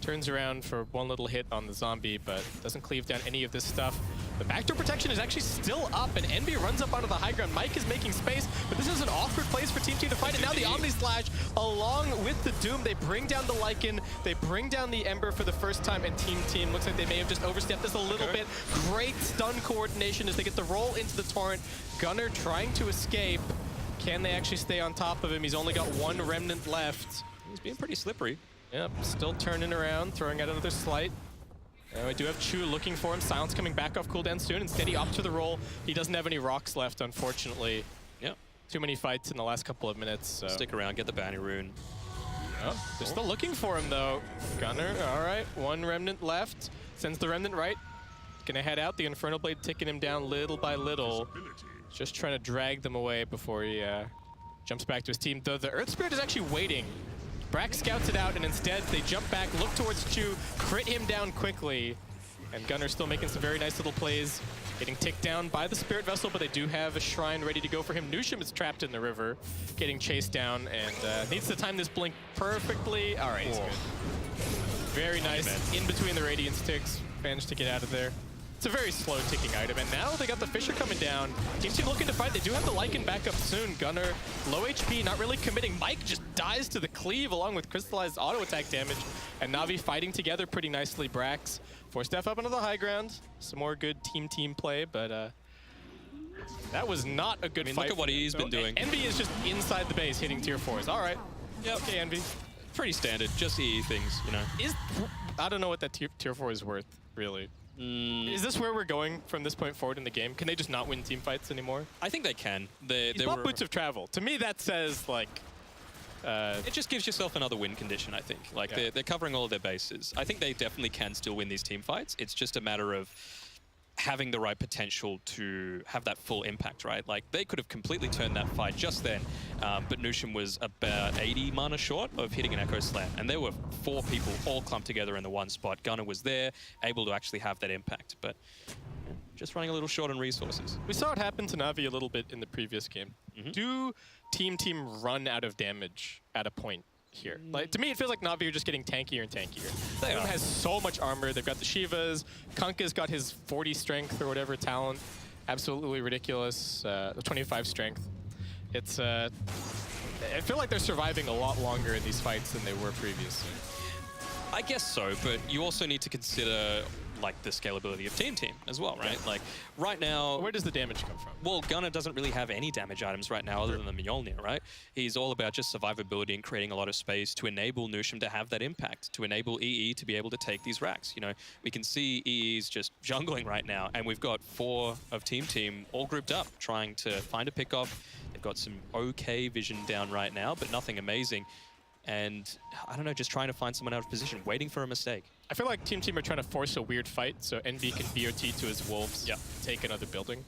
Turns around for one little hit on the zombie, but doesn't cleave down any of this stuff. The backdoor protection is actually still up, and NB runs up onto the high ground. Mike is making space, but this is an awkward place for Team Team to fight, and now the Omni Slash, along with the Doom, they bring down the Lycan, they bring down the Ember for the first time, and Team Team looks like they may have just overstepped this a little bit. Great stun coordination as they get the roll into the Torrent. Gunner trying to escape. Can they actually stay on top of him? He's only got one remnant left. He's being pretty slippery. Yep, still turning around, throwing out another slight. We do have Chu looking for him. Silence coming back off cooldown soon. Instead, he opts to the roll. He doesn't have any rocks left, unfortunately. Yep. Too many fights in the last couple of minutes. So. Stick around, get the bounty rune. Oh, they're still looking for him, though. Gunner, all right. One remnant left. Sends the remnant right. Gonna head out. The Infernal Blade ticking him down little by little. Just trying to drag them away before he jumps back to his team. Though the Earth Spirit is actually waiting. Brack scouts it out, and instead they jump back, look towards Chu, crit him down quickly. And Gunner's still making some very nice little plays, getting ticked down by the Spirit Vessel, but they do have a shrine ready to go for him. Nushim is trapped in the river, getting chased down, and needs to time this blink perfectly. All right, he's good. Very nice. In between the Radiance ticks, managed to get out of there. It's a very slow ticking item, and now they got the Fissure coming down. Team Team looking to fight. They do have the Lycan back up soon. Gunner, low HP, not really committing. Mike just dies to the cleave along with crystallized auto attack damage. And Navi fighting together pretty nicely. Brax forced F up onto the high ground. Some more good team play, but that was not a good fight. Look at what he's been doing. Envy is just inside the base hitting tier 4s. All right. Yep. Okay, Envy. Pretty standard, just EE things, you know. I don't know what that tier 4 is worth, really. Is this where we're going from this point forward in the game? Can they just not win team fights anymore? I think they can. They bought Boots of Travel. To me, that says, like... it just gives yourself another win condition, I think. Like, they're covering all of their bases. I think they definitely can still win these team fights. It's just a matter of having the right potential to have that full impact, right? Like, they could have completely turned that fight just then, but Nushim was about 80 mana short of hitting an Echo Slam, and there were 4 people all clumped together in the one spot. Gunner was there, able to actually have that impact, but just running a little short on resources. We saw it happen to Navi a little bit in the previous game. Do Team run out of damage at a point here? Like, to me, it feels like Navi are just getting tankier and tankier. They has so much armor. They've got the Shivas. Kunkka's got his 40 strength or whatever talent. Absolutely ridiculous. 25 strength. It's I feel like they're surviving a lot longer in these fights than they were previously. I guess so, but you also need to consider like the scalability of Team as well, right? Like right now... Where does the damage come from? Well, Gunner doesn't really have any damage items right now other than the Mjolnir, right? He's all about just survivability and creating a lot of space to enable Nushim to have that impact, to enable EE to be able to take these racks. You know, we can see EE's just jungling right now, and we've got 4 of Team all grouped up, trying to find a pickoff. They've got some okay vision down right now, but nothing amazing. And I don't know, just trying to find someone out of position, waiting for a mistake. I feel like Team are trying to force a weird fight so NV can BOT to his wolves, take another building.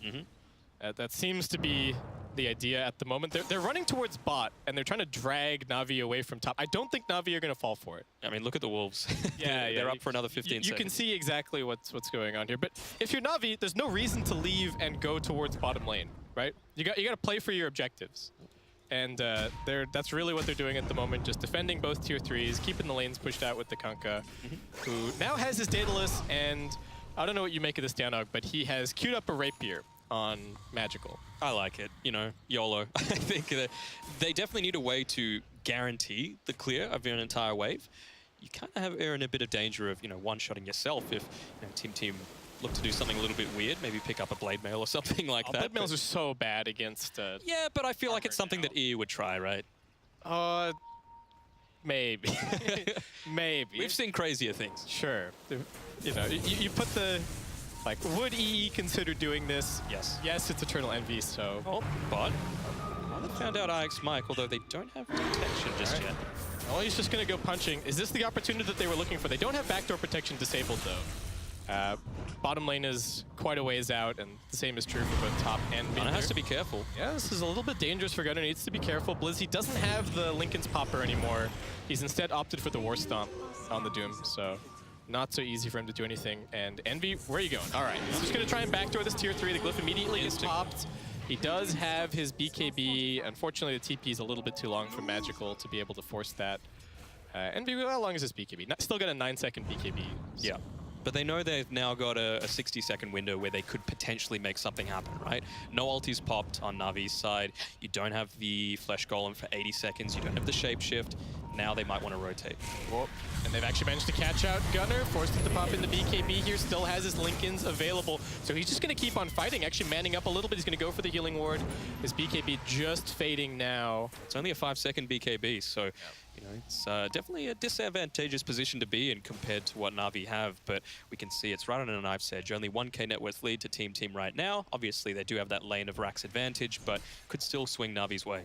That seems to be the idea at the moment. They're running towards bot, and they're trying to drag NaVi away from top. I don't think NaVi are going to fall for it. I mean, look at the Wolves. Yeah, They're up for another 15 seconds. You can see exactly what's going on here. But if you're NaVi, there's no reason to leave and go towards bottom lane, right? You got to play for your objectives. And that's really what they're doing at the moment, just defending both tier 3s, keeping the lanes pushed out with the Kunkka, who now has his Daedalus, and I don't know what you make of this Danog, but he has queued up a Rapier on Magical. I like it, you know, YOLO. I think they definitely need a way to guarantee the clear of an entire wave. You kind of are in a bit of danger of, you know, one-shotting yourself if, you know, team look to do something a little bit weird, maybe pick up a blade mail or something like that. Blade mails are so bad against... yeah, but I feel like it's something that EE would try, right? Maybe. Maybe. We've seen crazier things. Sure. You know, you put the... Like, would EE consider doing this? Yes. Yes, it's Eternal Envy, so... Oh, but... Well, they found out IX Mike, although they don't have protection just yet. Oh, he's just going to go punching. Is this the opportunity that they were looking for? They don't have backdoor protection disabled, though. Bottom lane is quite a ways out, and the same is true for both top and mid. Gunnar has to be careful. Yeah, this is a little bit dangerous for Gunnar. He needs to be careful. Blizzy doesn't have the Lincoln's Popper anymore. He's instead opted for the War Stomp on the Doom, so not so easy for him to do anything. And Envy, where are you going? All right, he's just going to try and backdoor this tier 3. The Glyph immediately is popped. He does have his BKB. Unfortunately, the TP is a little bit too long for Magical to be able to force that. Envy, how long is his BKB? Still got a 9-second BKB. So. Yeah. But they know they've now got a 60-second window where they could potentially make something happen, right? No ulti's popped on Navi's side. You don't have the Flesh Golem for 80 seconds. You don't have the Shapeshift. Now they might want to rotate. Whoop. And they've actually managed to catch out Gunnar, forced him to pop in the BKB here, still has his Lincolns available. So he's just going to keep on fighting, actually manning up a little bit. He's going to go for the healing ward. His BKB just fading now. It's only a 5-second BKB, so you know, it's definitely a disadvantageous position to be in compared to what Navi have, but we can see it's right on a knife's edge. Only 1k net worth lead to Team right now. Obviously, they do have that lane of Rack's advantage, but could still swing Navi's way.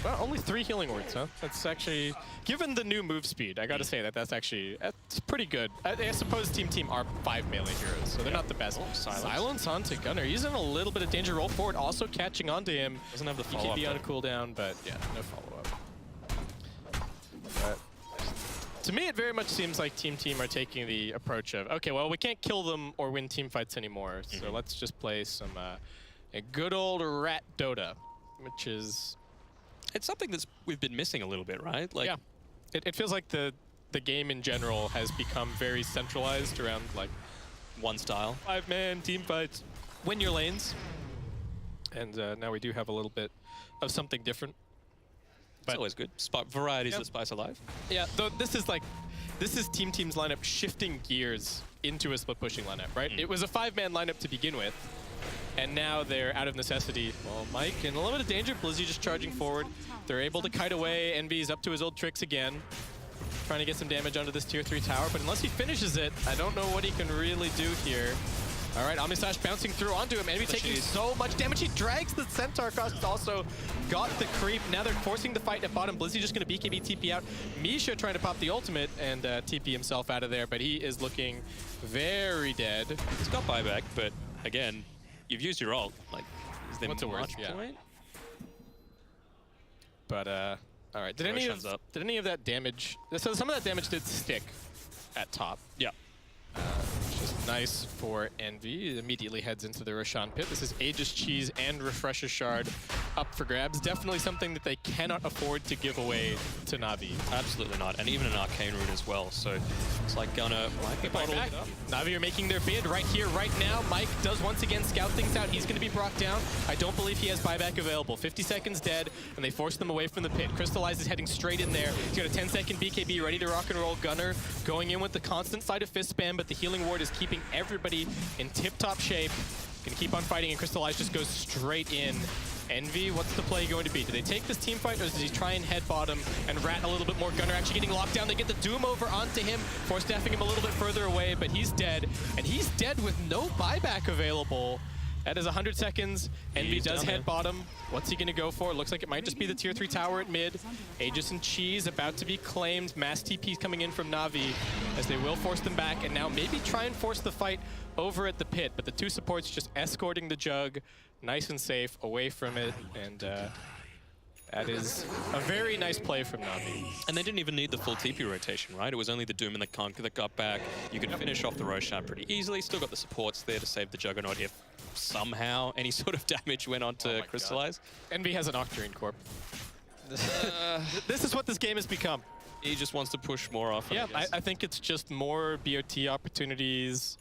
Well, only 3 healing wards, huh? That's actually, given the new move speed, I gotta say that's pretty good. I suppose Team are 5 melee heroes, so they're not the best. Oh, Silence onto Gunnar. He's in a little bit of danger. Roll forward, also catching onto him. Doesn't have the follow-up. He can be on a cooldown, but yeah, no follow-up. But to me, it very much seems like Team are taking the approach of, okay, well, we can't kill them or win team fights anymore, so let's just play some a good old rat Dota, which is... It's something we've been missing a little bit, right? Like, yeah, it feels like the game in general has become very centralized around like one style. 5-man team fights. Win your lanes. And now we do have a little bit of something different. But it's always good. Variety's the spice of life. Yeah, though this is Team's lineup shifting gears into a split pushing lineup, right? It was a 5-man lineup to begin with. And now they're out of necessity. Well, Mike in a little bit of danger. Blizzy just charging forward. They're able to kite away. Envy's up to his old tricks again. Trying to get some damage onto this tier 3 tower. But unless he finishes it, I don't know what he can really do here. All right, Omnislash bouncing through onto him. Envy taking so much damage. He drags the Centaur across. It's also got the creep. Now they're forcing the fight at bottom. Blizzy just going to BKB TP out. Misha trying to pop the ultimate and TP himself out of there. But he is looking very dead. He's got buyback, but again, you've used your ult. Like, is there much point? But all right. Did any of that damage? So some of that damage did stick at top. Yeah. Which is nice for Envy. It immediately heads into the Roshan pit. This is Aegis Cheese and Refresher Shard up for grabs. Definitely something that they cannot afford to give away to Navi. Absolutely not. And even an Arcane Rune as well. So it's like Gunnar might be bottled up. Navi are making their bid right here, right now. Mike does once again scout things out. He's going to be brought down. I don't believe he has buyback available. 50 seconds dead, and they force them away from the pit. Crystallize is heading straight in there. He's got a 10-second BKB ready to rock and roll. Gunnar going in with the constant side of fist spam, but the healing ward is keeping everybody in tip-top shape. Gonna keep on fighting, and Crystallize just goes straight in. Envy, what's the play going to be? Do they take this team fight, or does he try and head bottom and rat a little bit more? Gunnar actually getting locked down. They get the Doom over onto him, force staffing him a little bit further away, but he's dead. And he's dead with no buyback available. That is 100 seconds. Envy does head bottom. What's he going to go for? Looks like it might just be the tier 3 tower at mid. Aegis and Cheese about to be claimed. Mass TP coming in from Navi as they will force them back, and now maybe try and force the fight over at the pit. But the two supports just escorting the Jug. nice and safe, away from it, and that is a very nice play from NaVi. And they didn't even need the full TP rotation, right? It was only the Doom and the Conk that got back. You could finish off the Roshan pretty easily. Still got the supports there to save the Juggernaut if somehow any sort of damage went on to Crystallize. NV has an Octarine Corp. This is what this game has become. He just wants to push more off. Yeah, I think it's just more BOT opportunities,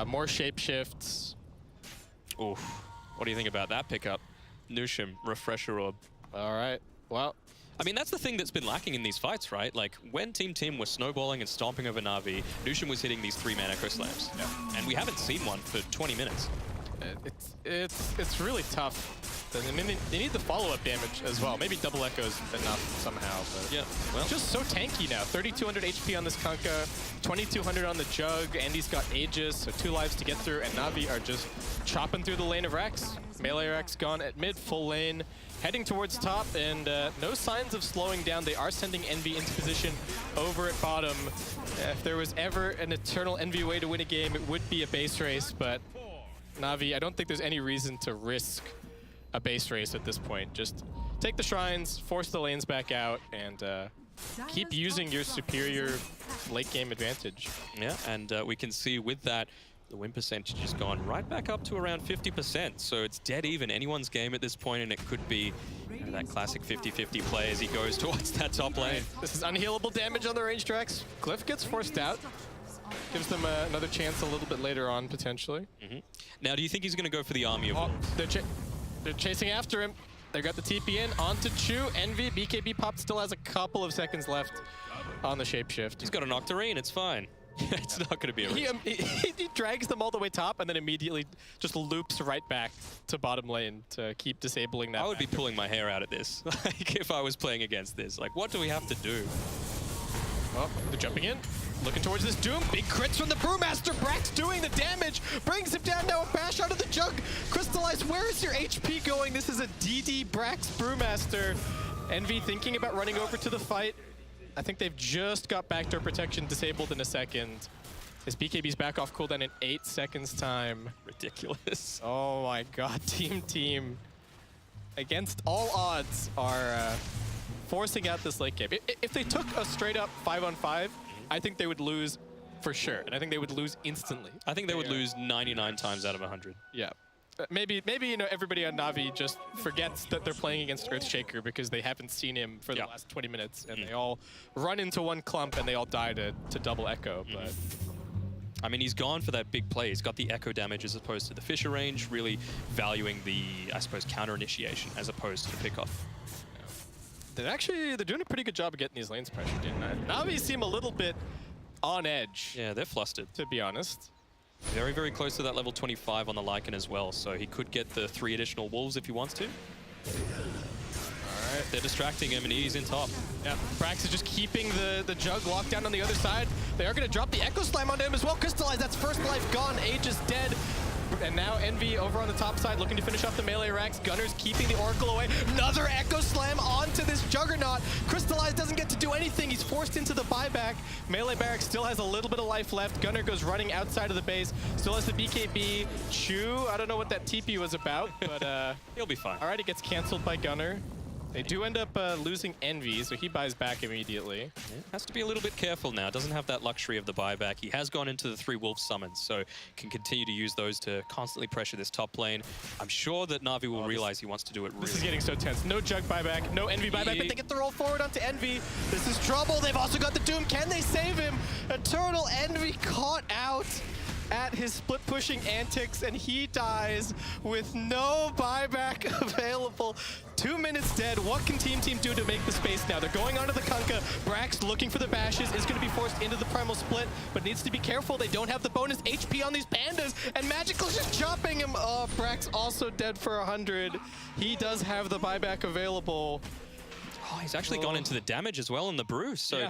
more shapeshifts. Oof. What do you think about that pickup? Nushim, Refresher Orb. All right, well. I mean, that's the thing that's been lacking in these fights, right? Like, when Team was snowballing and stomping over NaVi, Nushim was hitting these 3-man Echo Slams. Yeah. And we haven't seen one for 20 minutes. It's really tough. I mean, they need the follow-up damage as well. Maybe double echoes enough somehow. But yeah, well, just so tanky now. 3,200 HP on this Kunkka, 2,200 on the Jug. Andy's got Aegis, so 2 lives to get through, and NaVi are just chopping through the lane of Rex. Melee Rex gone at mid, full lane, heading towards top, and no signs of slowing down. They are sending Envy into position over at bottom. If there was ever an eternal Envy way to win a game, it would be a base race, but NaVi, I don't think there's any reason to risk a base race at this point. Just take the shrines, force the lanes back out, and keep using your superior late game advantage. Yeah, and we can see with that, the win percentage has gone right back up to around 50%. So it's dead even anyone's game at this point, and it could be that classic 50-50 play as he goes towards that top lane. This is unhealable damage on the range tracks. Glyph gets forced out. Gives them another chance a little bit later on, potentially. Now, do you think he's going to go for the Army of Wolves? They're chasing after him. They got the TP in onto Chu. Envy, BKB Pop still has a couple of seconds left on the shapeshift. He's got an Octarine, it's fine. It's not going to be a risk. He drags them all the way top and then immediately just loops right back to bottom lane to keep disabling that. I would be pulling my hair out at this, like if I was playing against this. Like, what do we have to do? Well, they're jumping in. Looking towards this Doom. Big crits from the Brewmaster. Brax doing the damage. Brings him down now. A bash out of the Jug. Crystallize, where is your HP going? This is a DD Brax Brewmaster. Envy thinking about running over to the fight. I think they've just got backdoor protection disabled in a second. His BKB's back off cooldown in 8 seconds time. Ridiculous. Oh my god, team. Against all odds are forcing out this late game. If they took a straight up 5-on-5, I think they would lose for sure, and I think they would lose instantly. I think they would lose 99 times out of 100. Yeah. Maybe you know, everybody on NaVi just forgets that they're playing against Earthshaker because they haven't seen him for the last 20 minutes, and they all run into one clump and they all die to double echo. But I mean, he's gone for that big play. He's got the echo damage as opposed to the Fisher range, really valuing the, I suppose, counter initiation as opposed to the pickoff. They're doing a pretty good job of getting these lanes pressured in. NaVi seem a little bit on edge. Yeah, they're flustered, to be honest. Very, very close to that level 25 on the Lycan as well, so he could get the 3 additional wolves if he wants to. All right, they're distracting him and he's in top. Yeah, Brax is just keeping the Jug locked down on the other side. They are going to drop the Echo Slam onto him as well. Crystallize, that's first life gone. Aegis dead. And now Envy over on the top side looking to finish off the melee racks. Gunner's keeping the Oracle away. Another Echo Slam onto this Juggernaut. Crystallize doesn't get to do anything. He's forced into the buyback. Melee Barrack still has a little bit of life left. Gunner goes running outside of the base. Still has the BKB. Chu, I don't know what that TP was about, but he'll be fine. All right, it gets canceled by Gunner. They do end up losing Envy, so he buys back immediately. Yeah, has to be a little bit careful now. Doesn't have that luxury of the buyback. He has gone into the 3 wolf summons, so can continue to use those to constantly pressure this top lane. I'm sure that NaVi will realize he wants to do it really. This is getting so tense. No Jug buyback, no Envy buyback, but they get the roll forward onto Envy. This is trouble. They've also got the Doom. Can they save him? Eternal Envy caught out at his split pushing antics, and he dies with no buyback available. 2 minutes dead. What can Team do to make the space now? They're going onto the Kunkka. Brax looking for the bashes, is going to be forced into the primal split, but needs to be careful. They don't have the bonus HP on these pandas, and Magical's just chopping him. Oh, Brax also dead for 100. He does have the buyback available. Oh, he's actually gone into the damage as well in the brew, so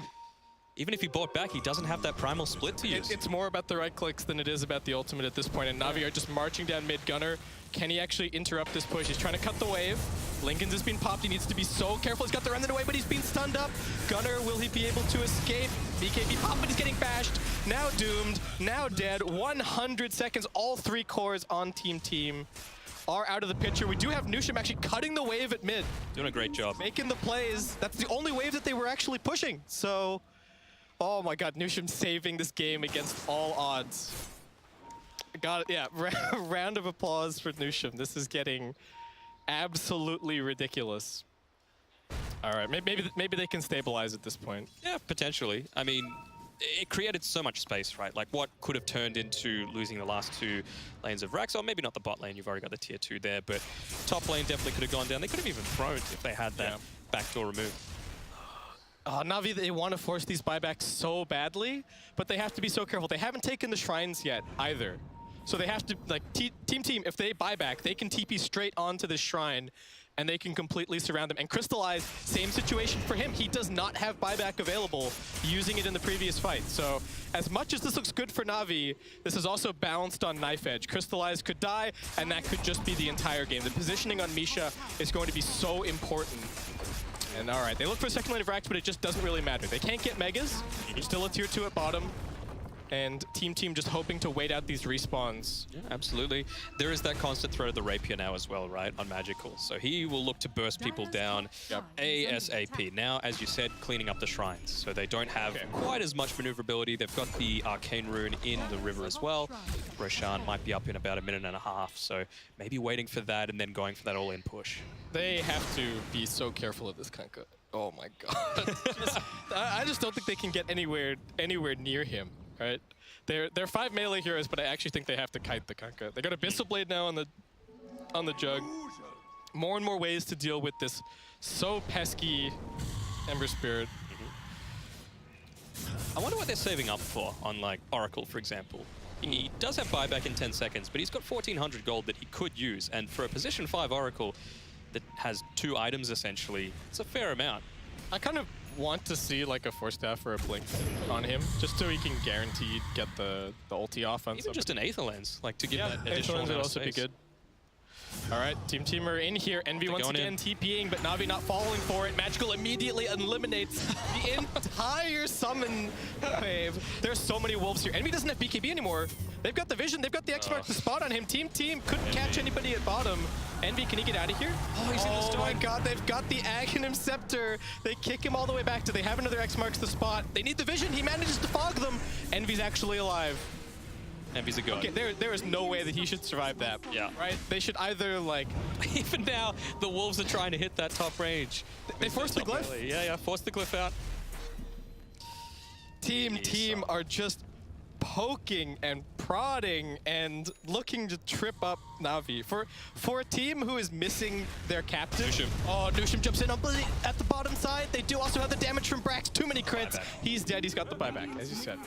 even if he bought back, he doesn't have that primal split to use. It's more about the right clicks than it is about the ultimate at this point, and NaVi are just marching down mid. Gunner, can he actually interrupt this push? He's trying to cut the wave. Lincoln's has been popped. He needs to be so careful. He's got the remnant away, but he's been stunned up. Gunner, will he be able to escape? BKB pop, but he's getting bashed. Now doomed, now dead. 100 seconds, all 3 cores on Team. are out of the picture. We do have Nushim actually cutting the wave at mid. Doing a great job. Making the plays. That's the only wave that they were actually pushing. So, oh my god, Nushim saving this game against all odds. Got it, yeah. Round of applause for Nushim. This is getting absolutely ridiculous. All right, maybe they can stabilize at this point. Yeah, potentially. I mean, it created so much space, right? Like, what could have turned into losing the last 2 lanes of Rax, or maybe not the bot lane, you've already got the tier 2 there, but top lane definitely could have gone down. They could have even thrown if they had that backdoor removed. NaVi, they want to force these buybacks so badly, but they have to be so careful. They haven't taken the shrines yet, either. So they have to, like, team, if they buy back, they can TP straight onto this shrine, and they can completely surround them. And Crystallize, same situation for him. He does not have buyback available, using it in the previous fight. So as much as this looks good for NaVi, this is also balanced on knife edge. Crystallize could die, and that could just be the entire game. The positioning on Misha is going to be so important. And all right, they look for a second lane of Rax, but it just doesn't really matter. They can't get Megas. There's still a tier 2 at bottom. And team just hoping to wait out these respawns. Yeah, absolutely. There is that constant threat of the Rapier now as well, right, on Magical. So he will look to burst people down ASAP. Now, as you said, cleaning up the shrines. So they don't have quite as much maneuverability. They've got the Arcane Rune in the river as well. Roshan might be up in about 1.5 minutes. So maybe waiting for that and then going for that all-in push. They have to be so careful of this Kanka. Oh my god. I just don't think they can get anywhere near him. Right, they're 5 melee heroes, but I actually think they have to kite the Kanka. They got Abyssal Blade now on the Jug. More and more ways to deal with this so pesky Ember Spirit. I wonder what they're saving up for on, like, Oracle, for example. He does have buyback in 10 seconds, but he's got 1,400 gold that he could use. And for a position 5 Oracle that has 2 items, essentially, it's a fair amount. I kind of want to see like a Force Staff or a Blink on him, just so he can guaranteed get the ulti off on Even just an Aether Lens, like to give that Aether additional Lens would also be space. good. All right, Team are in here. Envy once again TPing, but NaVi not falling for it. Magical immediately eliminates the entire summon wave. There's so many wolves here. Envy doesn't have BKB anymore. They've got the vision. They've got the X mark, the spot on him. Team couldn't catch anybody at bottom. Envy, can he get out of here? Oh, he's in the storm. Oh my god, they've got the Aghanim Scepter. They kick him all the way back. Do they have another X marks the spot? They need the vision. He manages to fog them. Envy's actually alive. Envy's a god. Okay, there is no way that he should survive that. Yeah. Right? They should either, like... Even now, the Wolves are trying to hit that top range. They forced the glyph. Yeah, force the glyph out. Team are just poking and prodding and looking to trip up NaVi. For a team who is missing their captain... Nushim. Oh, Nushim jumps in at the bottom side. They do also have the damage from Brax. Too many crits. He's dead. He's got the buyback, as you said.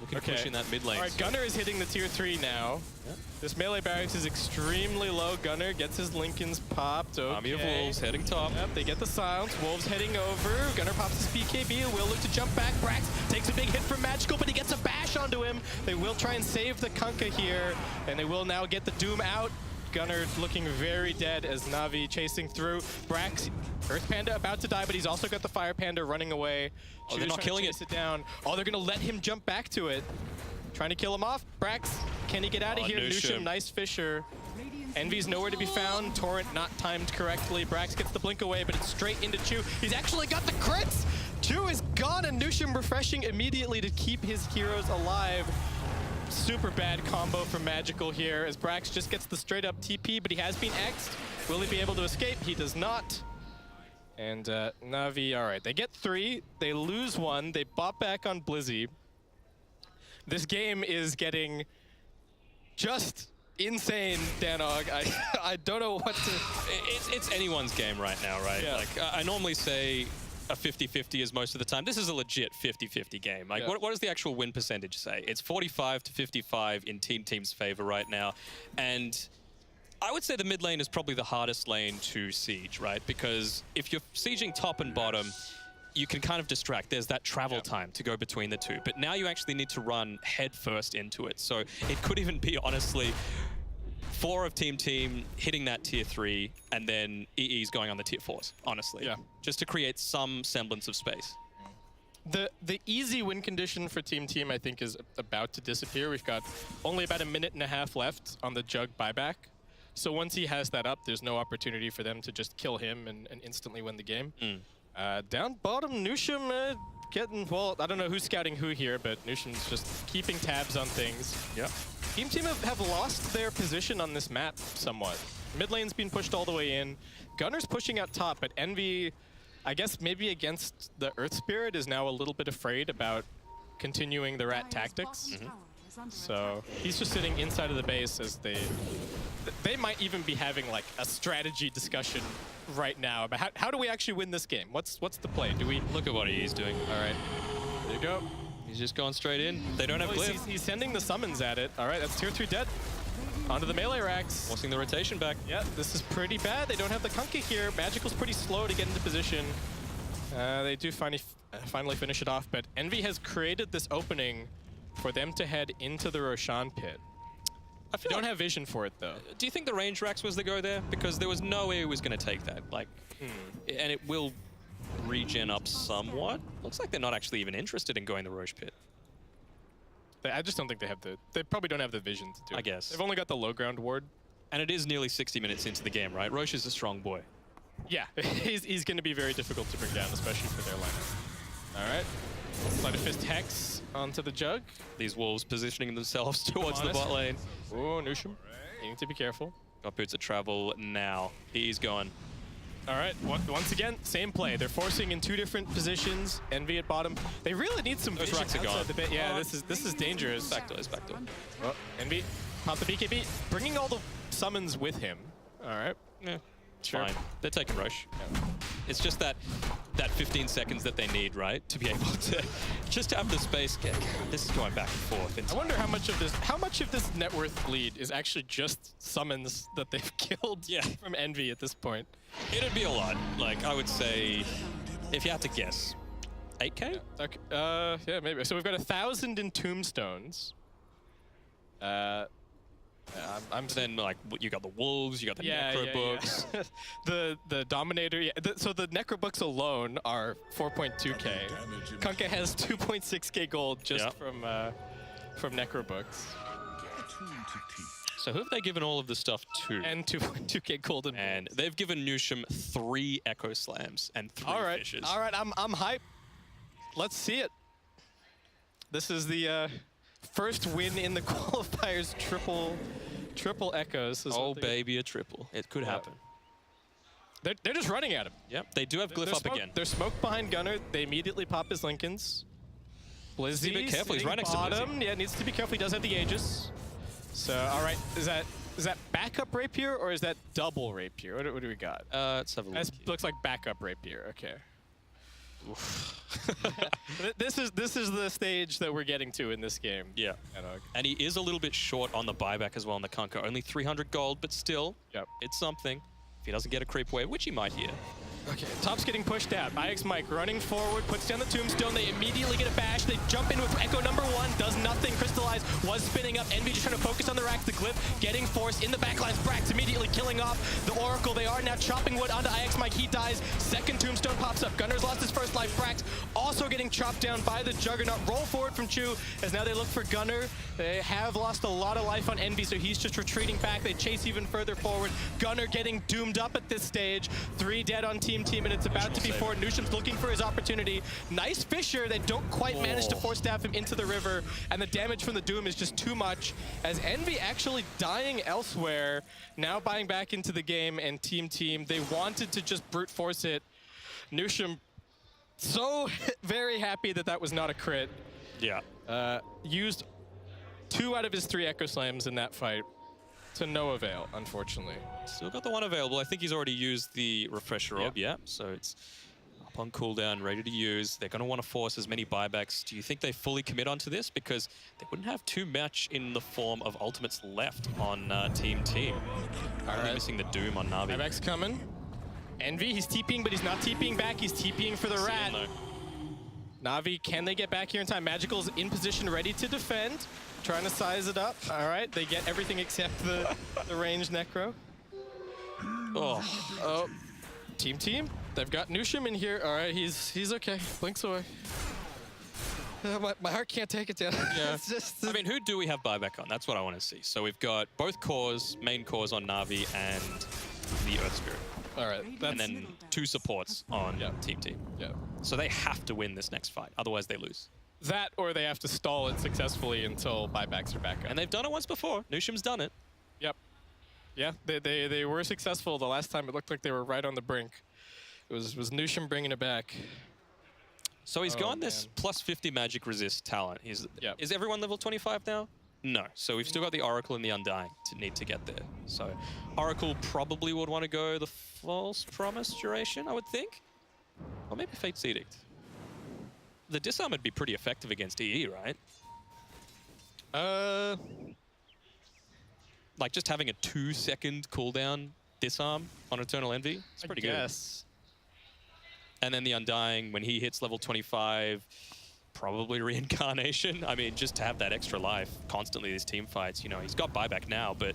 Looking to push in that mid lane. All right, Gunnar is hitting the tier 3 now. Yep. This melee barracks is extremely low. Gunnar gets his Lincolns popped. Okay. Army of Wolves heading top. Yep, they get the silence. Wolves heading over. Gunnar pops his BKB. Will look to jump back. Brax takes a big hit from Magical, but he gets a bash onto him. They will try and save the Kunkka here, and they will now get the Doom out. Gunnar looking very dead as NaVi chasing through. Brax, Earth Panda about to die, but he's also got the Fire Panda running away. Oh, they're not killing it. Down. Oh, they're going to let him jump back to it. Trying to kill him off. Brax, can he get out of here? Nushim, nice Fisher. Envy's nowhere to be found. Torrent not timed correctly. Brax gets the blink away, but it's straight into Chu. He's actually got the crits! Chu is gone, and Nushim refreshing immediately to keep his heroes alive. Super bad combo from Magical here as Brax just gets the straight up TP, but he has been X'd. Will he be able to escape? He does not. And NaVi, all right, they get 3, they lose 1, they bop back on Blizzy. This game is getting just insane, Danog. I don't know what to... It's anyone's game right now, right? Yeah. Like, I normally say a 50-50 is most of the time. This is a legit 50-50 game. Like, what does the actual win percentage say? It's 45 to 55 in Team's favor right now. And I would say the mid lane is probably the hardest lane to siege, right? Because if you're sieging top and bottom, you can kind of distract. There's that travel time to go between the two. But now you actually need to run head first into it. So it could even be, honestly, 4 of Team hitting that tier 3, and then EE's going on the tier 4s, honestly. Yeah. Just to create some semblance of space. The easy win condition for Team, I think, is about to disappear. We've got only about 1.5 minutes left on the Jug buyback. So once he has that up, there's no opportunity for them to just kill him and instantly win the game. Down bottom, Nushim getting, well, I don't know who's scouting who here, but Nushim's just keeping tabs on things. Yep. Team have lost their position on this map somewhat. Mid lane's been pushed all the way in. Gunner's pushing out top, but NaVi, I guess maybe against the Earth Spirit, is now a little bit afraid about continuing the rat tactics. So he's just sitting inside of the base as they might even be having like a strategy discussion right now about how do we actually win this game? What's the play? Do we Look at what he's doing. All right, there you go. He's just going straight in. They don't have glyph. He's sending the summons at it. All right, that's tier 3 dead. Onto the melee racks. Forcing the rotation back. Yeah, this is pretty bad. They don't have the Kunkka here. Magical's pretty slow to get into position. They do finally finish it off, but NaVi has created this opening for them to head into the Roshan pit. I don't have vision for it though. Do you think the range racks was the go there? Because there was no way he was going to take that. Like, and it will regen up somewhat. Looks like they're not actually even interested in going the Roche pit. I just don't think they have they probably don't have the vision to do it. I guess. They've only got the low ground ward. And it is nearly 60 minutes into the game, right? Roche is a strong boy. Yeah, he's going to be very difficult to bring down, especially for their lineup. All right. Sleight of Fist Hex onto the Jug. These wolves positioning themselves towards the bot lane. Oh, Nushim. You need to be careful. Got boots of travel now. He's going. All right, once again, same play. They're forcing in two different positions. NaVi at bottom. They really need some Those vision racks are gone. outside the bit. Yeah, this is dangerous. Backdoor is backdoor. Oh, NaVi, pop the BKB, bringing all the summons with him. All right. Yeah, Sure. fine. They're taking Roche. It's just that 15 seconds that they need, right, to be able to just have the space. This is going back and forth. I wonder how much of this net worth lead is actually just summons that they've killed from NaVi at this point. It'd be a lot. Like, I would say, if you had to guess, 8K? Yeah. Okay. Yeah, maybe. So we've got 1,000 in tombstones. Then, like, you got the wolves, you got the necro books. the dominator. Yeah. So the necro books alone are 4.2k. Kunkka has 2.6k gold just from necro books. So who have they given all of the stuff to? And 2.2k gold. And they've given Nushim 3 Echo Slams and 3 fishes. All right. I'm hyped. Let's see it. This is the first win in the qualifiers. Triple echoes. Oh baby, a triple. It could happen. They're just running at him. Yep, they do have glyph up again. They're smoked behind Gunner. They immediately pop his Lincolns. Blizzy, be careful. He's right next to Blizzy. Yeah, needs to be careful. He does have the Aegis. So, all right, is that backup rapier or is that double rapier? What do we got? Let's have a look. That looks like backup rapier. Okay. This is the stage that we're getting to in this game. Yeah. And he is a little bit short on the buyback as well on the Kunkka. Only 300 gold, but still, it's something. If he doesn't get a creep wave, which he might here. Okay, top's getting pushed out. IX Mike running forward, puts down the tombstone. They immediately get a bash. They jump in with Echo number 1, does nothing. Crystallize was spinning up. NaVi just trying to focus on the racks. The glyph getting forced in the backlines. Brax immediately killing off the Oracle. They are now chopping wood onto IX Mike. He dies. Second tombstone pops up. Gunner's lost his first life. Brax also getting chopped down by the Juggernaut. Roll forward from Chu as now they look for Gunner. They have lost a lot of life on NaVi, so he's just retreating back. They chase even further forward. Gunner getting doomed up at this stage. 3 dead on team, and it's about to be 4. Nushim's looking for his opportunity. Nice Fisher. They don't quite manage to force staff him into the river, and the damage from the Doom is just too much as NaVi actually dying elsewhere, now buying back into the game, and team, they wanted to just brute force it. Nushim so very happy that was not a crit. Yeah. Used 2 out of his 3 Echo Slams in that fight. To no avail, unfortunately. Still got the 1 available. I think he's already used the Refresher Orb, so it's up on cooldown, ready to use. They're going to want to force as many buybacks. Do you think they fully commit onto this? Because they wouldn't have too much in the form of ultimates left on team. All right. Missing the Doom on NaVi. Buyback's coming. NaVi, he's TPing, but he's not TPing back. He's TPing for the rat. NaVi, can they get back here in time? Magical's in position, ready to defend. Trying to size it up. All right, they get everything except the ranged Necro. Oh, team. They've got Nushim in here. All right, he's okay. Blinks away. My heart can't take it down. Yeah. It's just, I mean, who do we have buyback on? That's what I want to see. So we've got both cores, main cores on NaVi and the Earth Spirit. all right. And then 2 supports on Team. Yeah. So they have to win this next fight. Otherwise, they lose. That, or they have to stall it successfully until buybacks are back up. And they've done it once before. Nusham's done it. Yep. Yeah, they were successful the last time. It looked like they were right on the brink. It was Nusham bringing it back. So he's gone this plus 50 magic resist talent. Is everyone level 25 now? No. So we've still got the Oracle and the Undying to need to get there. So Oracle probably would want to go the False Promise duration, I would think. Or maybe Fate's Edict. The disarm would be pretty effective against EE, right? Like just having a 2-second cooldown disarm on Eternal Envy. It's pretty good. And then the Undying, when he hits level 25, probably Reincarnation. I mean, just to have that extra life constantly these team fights. You know, he's got buyback now, but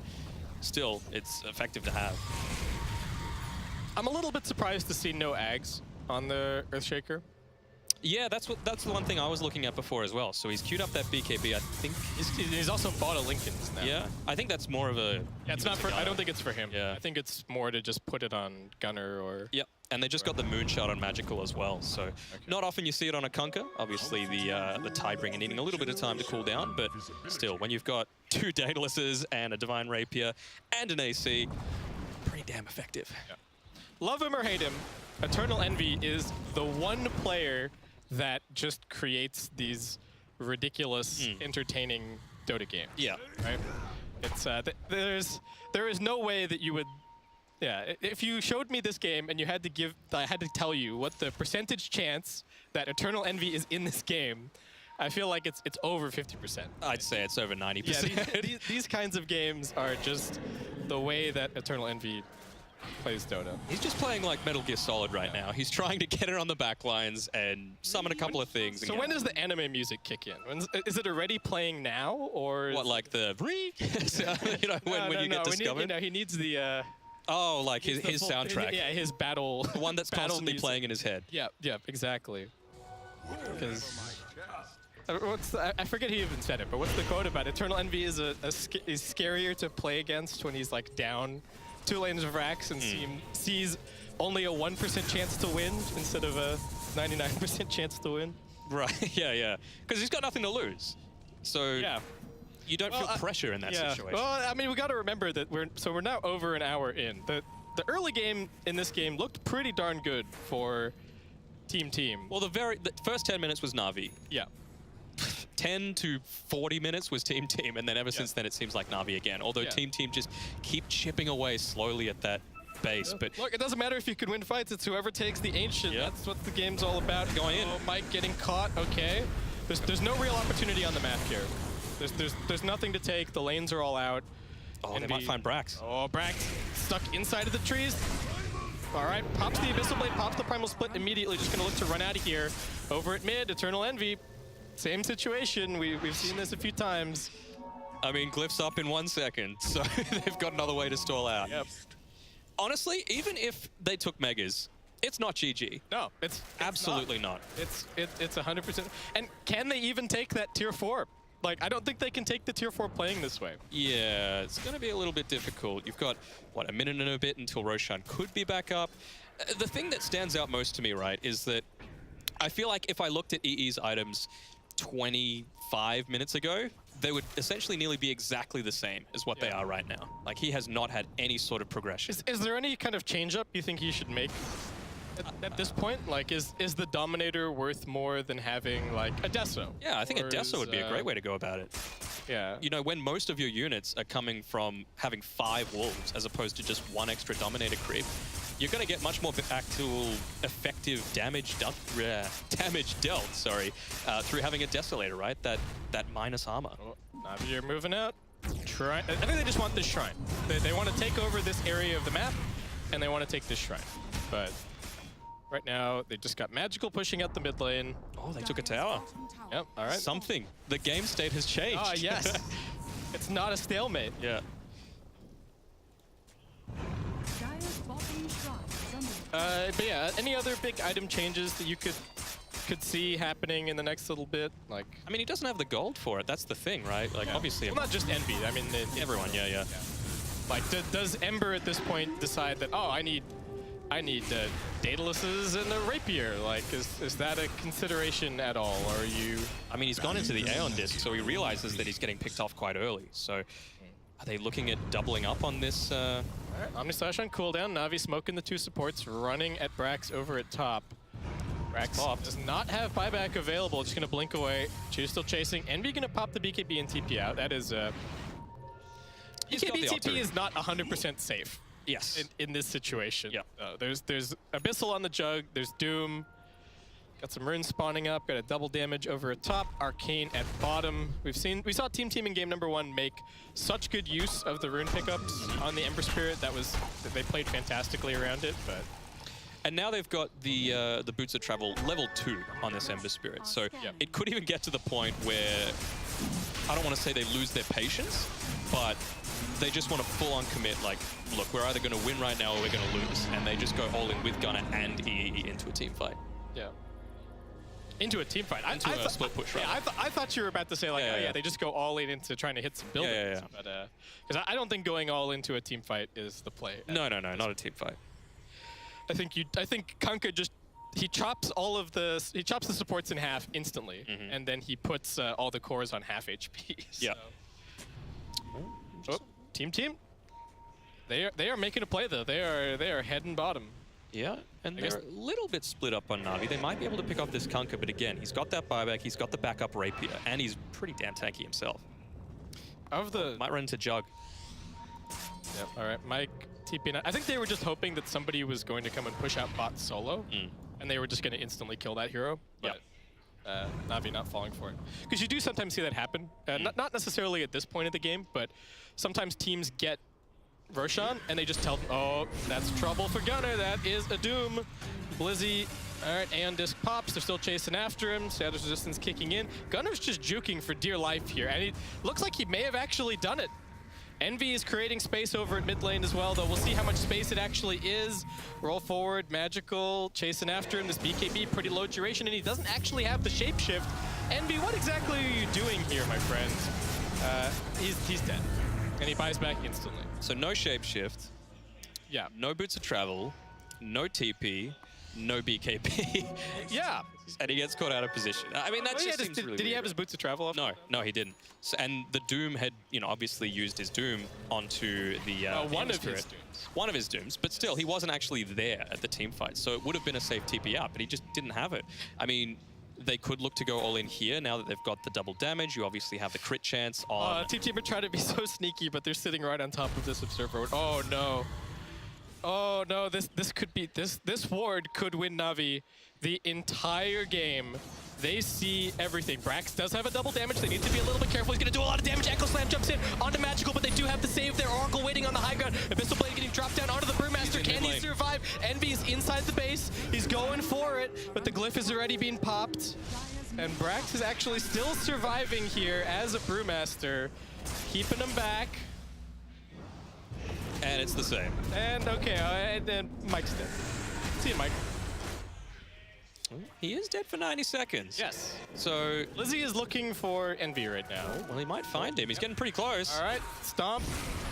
still, it's effective to have. I'm a little bit surprised to see no Ags on the Earthshaker. Yeah, that's the one thing I was looking at before as well. So he's queued up that BKB, I think. He's also bought a Lincoln's now. Yeah, I think that's more of a... Yeah, it's not for... I don't think it's for him. Yeah. I think it's more to just put it on Gunner or... Yep, and they just got the Moonshot on Magical as well. So not often you see it on a Kunkka. Obviously, the Tidebringer needing a little bit of time to cool down, but still, when you've got 2 Daedalus and a Divine Rapier and an AC, pretty damn effective. Yeah. Love him or hate him, Eternal Envy is the one player that just creates these ridiculous, entertaining Dota games. Yeah. Right? It's there is no way that you would. Yeah, if you showed me this game and you had to I had to tell you what the percentage chance that Eternal Envy is in this game, I feel like it's over 50%. I'd say it's over 90%. Yeah, these kinds of games are just the way that Eternal Envy plays Dota. He's just playing like Metal Gear Solid right now. He's trying to get it on the back lines and summon a couple of things. So when does the anime music kick in? Is it already playing now, or what, like the you know, when you get discovered? He needs the oh, like his soundtrack. Yeah, his battle. The one that's constantly music. playing in his head. Yeah, exactly. Because I forget who even said it, but what's the quote about Eternal Envy is is scarier to play against when he's like down 2 lanes of racks and sees only a 1% chance to win instead of a 99% chance to win. Right, yeah. Because he's got nothing to lose. So you don't feel pressure in that situation. Well, I mean, we got to remember that we're now over an hour in. The early game in this game looked pretty darn good for Team. Well, the first 10 minutes was NaVi. Yeah. 10 to 40 minutes was Team, and then ever since then it seems like NaVi again. Although Team just keep chipping away slowly at that base. But look, it doesn't matter if you can win fights. It's whoever takes the Ancient. That's what the game's all about. Going in. Mike getting caught. Okay. There's no real opportunity on the map here. There's nothing to take. The lanes are all out. Oh, they might find Brax. Oh, Brax stuck inside of the trees. All right, pops the Abyssal Blade, pops the Primal Split immediately. Just gonna look to run out of here. Over at mid, Eternal Envy. Same situation. We've seen this a few times. I mean, Glyph's up in 1 second, so they've got another way to stall out. Yep. Honestly, even if they took Megas, it's not GG. No, it's absolutely not. It's 100%. And can they even take that tier 4? Like, I don't think they can take the tier 4 playing this way. Yeah, it's going to be a little bit difficult. You've got, what, a minute and a bit until Roshan could be back up. The thing that stands out most to me, right, is that I feel like if I looked at EE's items 25 minutes ago, they would essentially nearly be exactly the same as what they are right now. Like, he has not had any sort of progression. Is there any kind of change-up you think he should make at this point? Like, is the Dominator worth more than having, like, a Deso? Yeah, I think a Deso would be a great way to go about it. Yeah. You know, when most of your units are coming from having 5 Wolves as opposed to just 1 extra Dominator creep, you're going to get much more actual effective damage dealt, through having a Desolator, right? That minus armor. Oh, NaVi, you're moving out. Shrine. I think they just want this shrine. They want to take over this area of the map, and they want to take this shrine. But right now, they just got Magical pushing out the mid lane. Oh, they took a tower. Yep, all right. Something. The game state has changed. Oh, yes. It's not a stalemate. Yeah. But yeah, any other big item changes that you could could see happening in the next little bit. Like, I mean, he doesn't have the gold for it. That's the thing, right? Like, obviously, well, not just Envy. I mean, everyone. Yeah. Like, does Ember at this point decide that, oh, I need Daedaluses and a Rapier? Like, is that a consideration at all? Or are you... I mean, he's gone into the Aeon Disc, so he realizes that he's getting picked off quite early. So, are they looking at doubling up on this? All right, Omnislash on cooldown. Navi smoking the 2 supports, running at Brax over at top. Brax does not have buyback available. Just going to blink away. She's still chasing. Envy going to pop the BKB and TP out. That is... BKB TP is not 100% safe. Yes. In this situation. Yeah. There's Abyssal on the jug. There's Doom. Got some runes spawning up. Got a double damage over at top. Arcane at bottom. We saw Team in game number 1 make such good use of the rune pickups on the Ember Spirit. They played fantastically around it, but. And now they've got the Boots of Travel level 2 on this Ember Spirit. So it could even get to the point where, I don't want to say they lose their patience, but they just want to full-on commit, like, look, we're either going to win right now or we're going to lose. And they just go all in with Gunner and EE into a team fight. Yeah. Into a team fight. Into a split push, right? Yeah, I thought you were about to say, like, they just go all in into trying to hit some buildings. But, because I don't think going all into a team fight is the play. No, not a team fight. I think Kunkka just he chops the supports in half instantly, and then he puts all the cores on half HP. So. Yeah. Oh, team. They are making a play though. They are heading bottom. Yeah, and they're a little bit split up on Navi. They might be able to pick off this Kunkka, but again, he's got that buyback, he's got the backup Rapier, and he's pretty damn tanky himself. Might run into Jug. Yep. All right, Mike. TP. I think they were just hoping that somebody was going to come and push out bot solo, and they were just going to instantly kill that hero. But Navi not falling for it. Because you do sometimes see that happen. Not necessarily at this point of the game, but sometimes teams get Roshan and they just tell, oh, that's trouble for Gunner. That is a Doom. Blizzy. All right, Aeon Disc pops. They're still chasing after him. Shadows Resistance kicking in. Gunner's just juking for dear life here, and it looks like he may have actually done it. Envy is creating space over at mid lane as well, though. We'll see how much space it actually is. Roll forward, Magical, chasing after him. This BKB, pretty low duration, and he doesn't actually have the shapeshift. Envy, what exactly are you doing here, my friends? He's dead, and he buys back instantly. So no shapeshift. Yeah. No Boots of Travel. No TP. No BKB. Yeah. And he gets caught out of position. I mean, that just seems really Did he have his Boots of Travel off? No, he didn't. So, and the Doom had, obviously used his Doom onto the one of his Dooms. One of his Dooms, but still, he wasn't actually there at the team fight. So it would have been a safe TP out, but he just didn't have it. I mean, they could look to go all in here now that they've got the double damage. You obviously have the crit chance on... Team are trying to be so sneaky, but they're sitting right on top of this observer. Oh, no. Oh no, this could be this ward could win Navi the entire game. They see everything. Brax does have a double damage. They need to be a little bit careful. He's gonna do a lot of damage. Echo Slam jumps in onto Magical, but they do have to save their Oracle waiting on the high ground. Abyssal Blade getting dropped down onto the Brewmaster. Can he survive? Envy is inside the base. He's going for it, but the glyph is already being popped. And Brax is actually still surviving here as a Brewmaster, keeping him back. And it's the same. And okay, and then Mike's dead. See you, Mike. He is dead for 90 seconds. Yes. So Lizzie is looking for Envy right now. Well, he might find him. He's getting pretty close. All right, Stomp,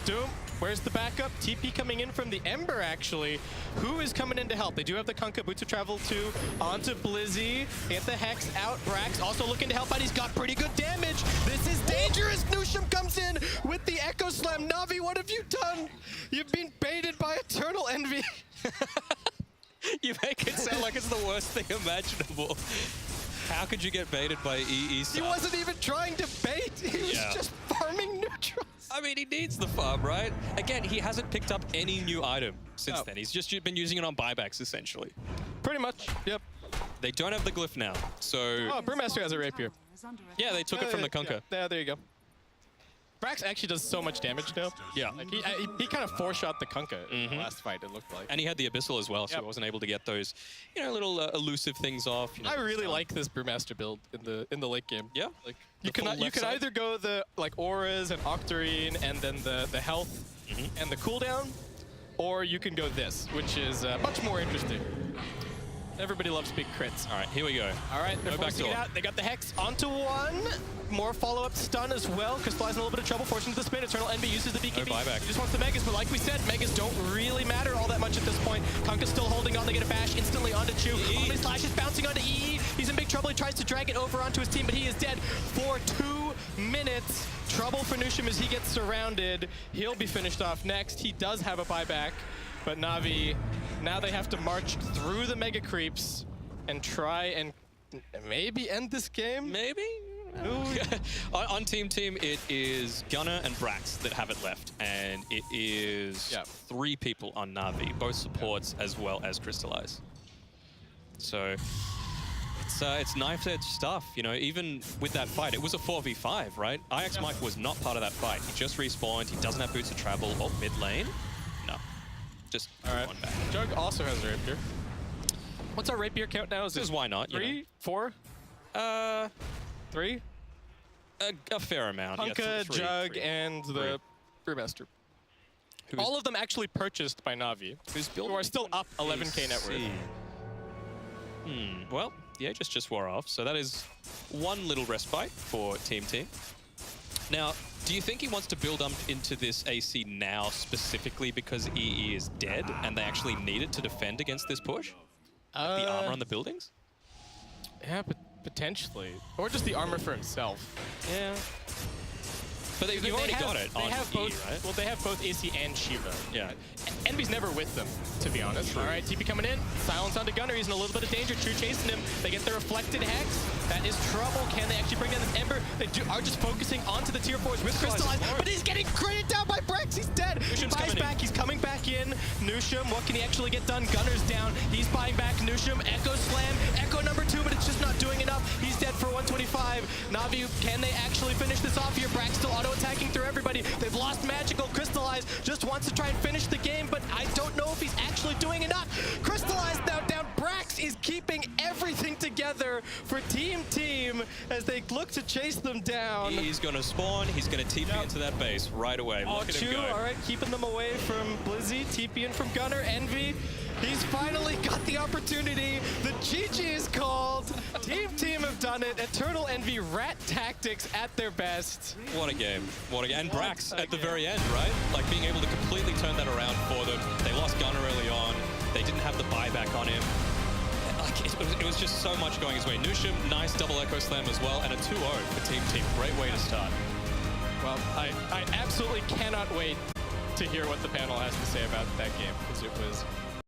Doom. Where's the backup? TP coming in from the Ember, actually. Who is coming in to help? They do have the Kunkka, Boots of Travel 2 onto Blizzy. Get the Hex out. Brax also looking to help out. He's got pretty good damage. This is dangerous. Nusham comes in with the Echo Slam. Navi, what have you done? You've been baited by Eternal Envy. You make it sound like it's the worst thing imaginable. How could you get baited by EE? He wasn't even trying to bait. He was just farming neutrals. I mean, he needs the farm, right? Again, he hasn't picked up any new item since then. He's just been using it on buybacks, essentially. Pretty much, yep. They don't have the glyph now, so... Oh, Brewmaster has a Rapier. Yeah, they took it from the Kunkka. Yeah, there you go. Brax actually does so much damage now. Yeah. Like he kind of four-shot the Kunkka in the last fight, it looked like. And he had the Abyssal as well, so he wasn't able to get those, little elusive things off. I really like this Brewmaster build in the late game. Yeah. Like you can either go the auras and Octarine and then the health and the cooldown, or you can go this, which is much more interesting. Everybody loves big crits. All right, here we go. All right, they're No forcing it backdoor. out. They got the Hex onto one. More follow-up stun as well. Crystallize in a little bit of trouble, forcing to the spin. Eternal Envy uses the BKB. No buyback. He just wants the Megas, but like we said, Megas don't really matter all that much at this point. Kunkka's still holding on. They get a bash instantly onto Chu. Omni Slash is bouncing onto EE. He's in big trouble. He tries to drag it over onto his team, but he is dead for 2 minutes. Trouble for Nushim as he gets surrounded. He'll be finished off next. He does have a buyback, but NaVi, now they have to march through the Mega Creeps and try and maybe end this game? Maybe? On Team, it is Gunnar and Brax that have it left, and it is 3 people on NaVi, both supports as well as Crystallize. So it's knife-edge stuff, you know. Even with that fight, it was a 4v5, right? IX Mike was not part of that fight. He just respawned. He doesn't have boots of travel. Oh, mid lane? No, just one back. Jug also has a rapier. What's our rapier count now? Is it why not? 3, 4? 3? A fair amount. Kunkka, Jug, and the Brewmaster. All of them actually purchased by NaVi, who are still up 11k net worth. Well, the Aegis just wore off, so that is one little respite for Team. Now, do you think he wants to build up into this AC now specifically because EE is dead and they actually need it to defend against this push? The armor on the buildings? Yeah, but potentially. Or just the armor for himself. Yeah. But you've already got it on EE, right? Well, they have both AC and Shiva. Yeah. Envy's never with them, to be honest. True. All right, TP coming in. Silence onto Gunnar. He's in a little bit of danger. True chasing him. They get the reflected Hex. That is trouble. Can they actually bring down this Ember? They are just focusing onto the tier 4s with Crystallize, but he's getting crated down by Brex. He's dead. Nushim's Buys coming back. in. He's coming back in. Nushim, what can he actually get done? Gunner's down. He's buying back Nushim. Echo Slam. Echo number 2, but it's just not doing enough. He's dead for 125. NaVi, can they actually finish this off here? Brax still auto-attacking through everybody. They've lost Magical. Crystallize just wants to try and finish the game, but I don't know if he's actually doing enough. Crystallize now down. Brax is keeping everything together for Team as they look to chase them down. He's going to spawn. He's going to TP into that base right away. Look at him go. All right, keeping them away from Blizzy. TP in from Gunnar. Envy. He's finally got the opportunity. The GG is called. Team have done it. Eternal Envy, rat tactics at their best. What a game. What a game. And Brax at the very end, right? Like being able to completely turn that around for them. They lost Gunnar early on. They didn't have the buyback on him. Like it was just so much going his way. Nushim, nice double Echo Slam as well, and a 2-0 for Team. Great way to start. Well, I absolutely cannot wait to hear what the panel has to say about that game, because it was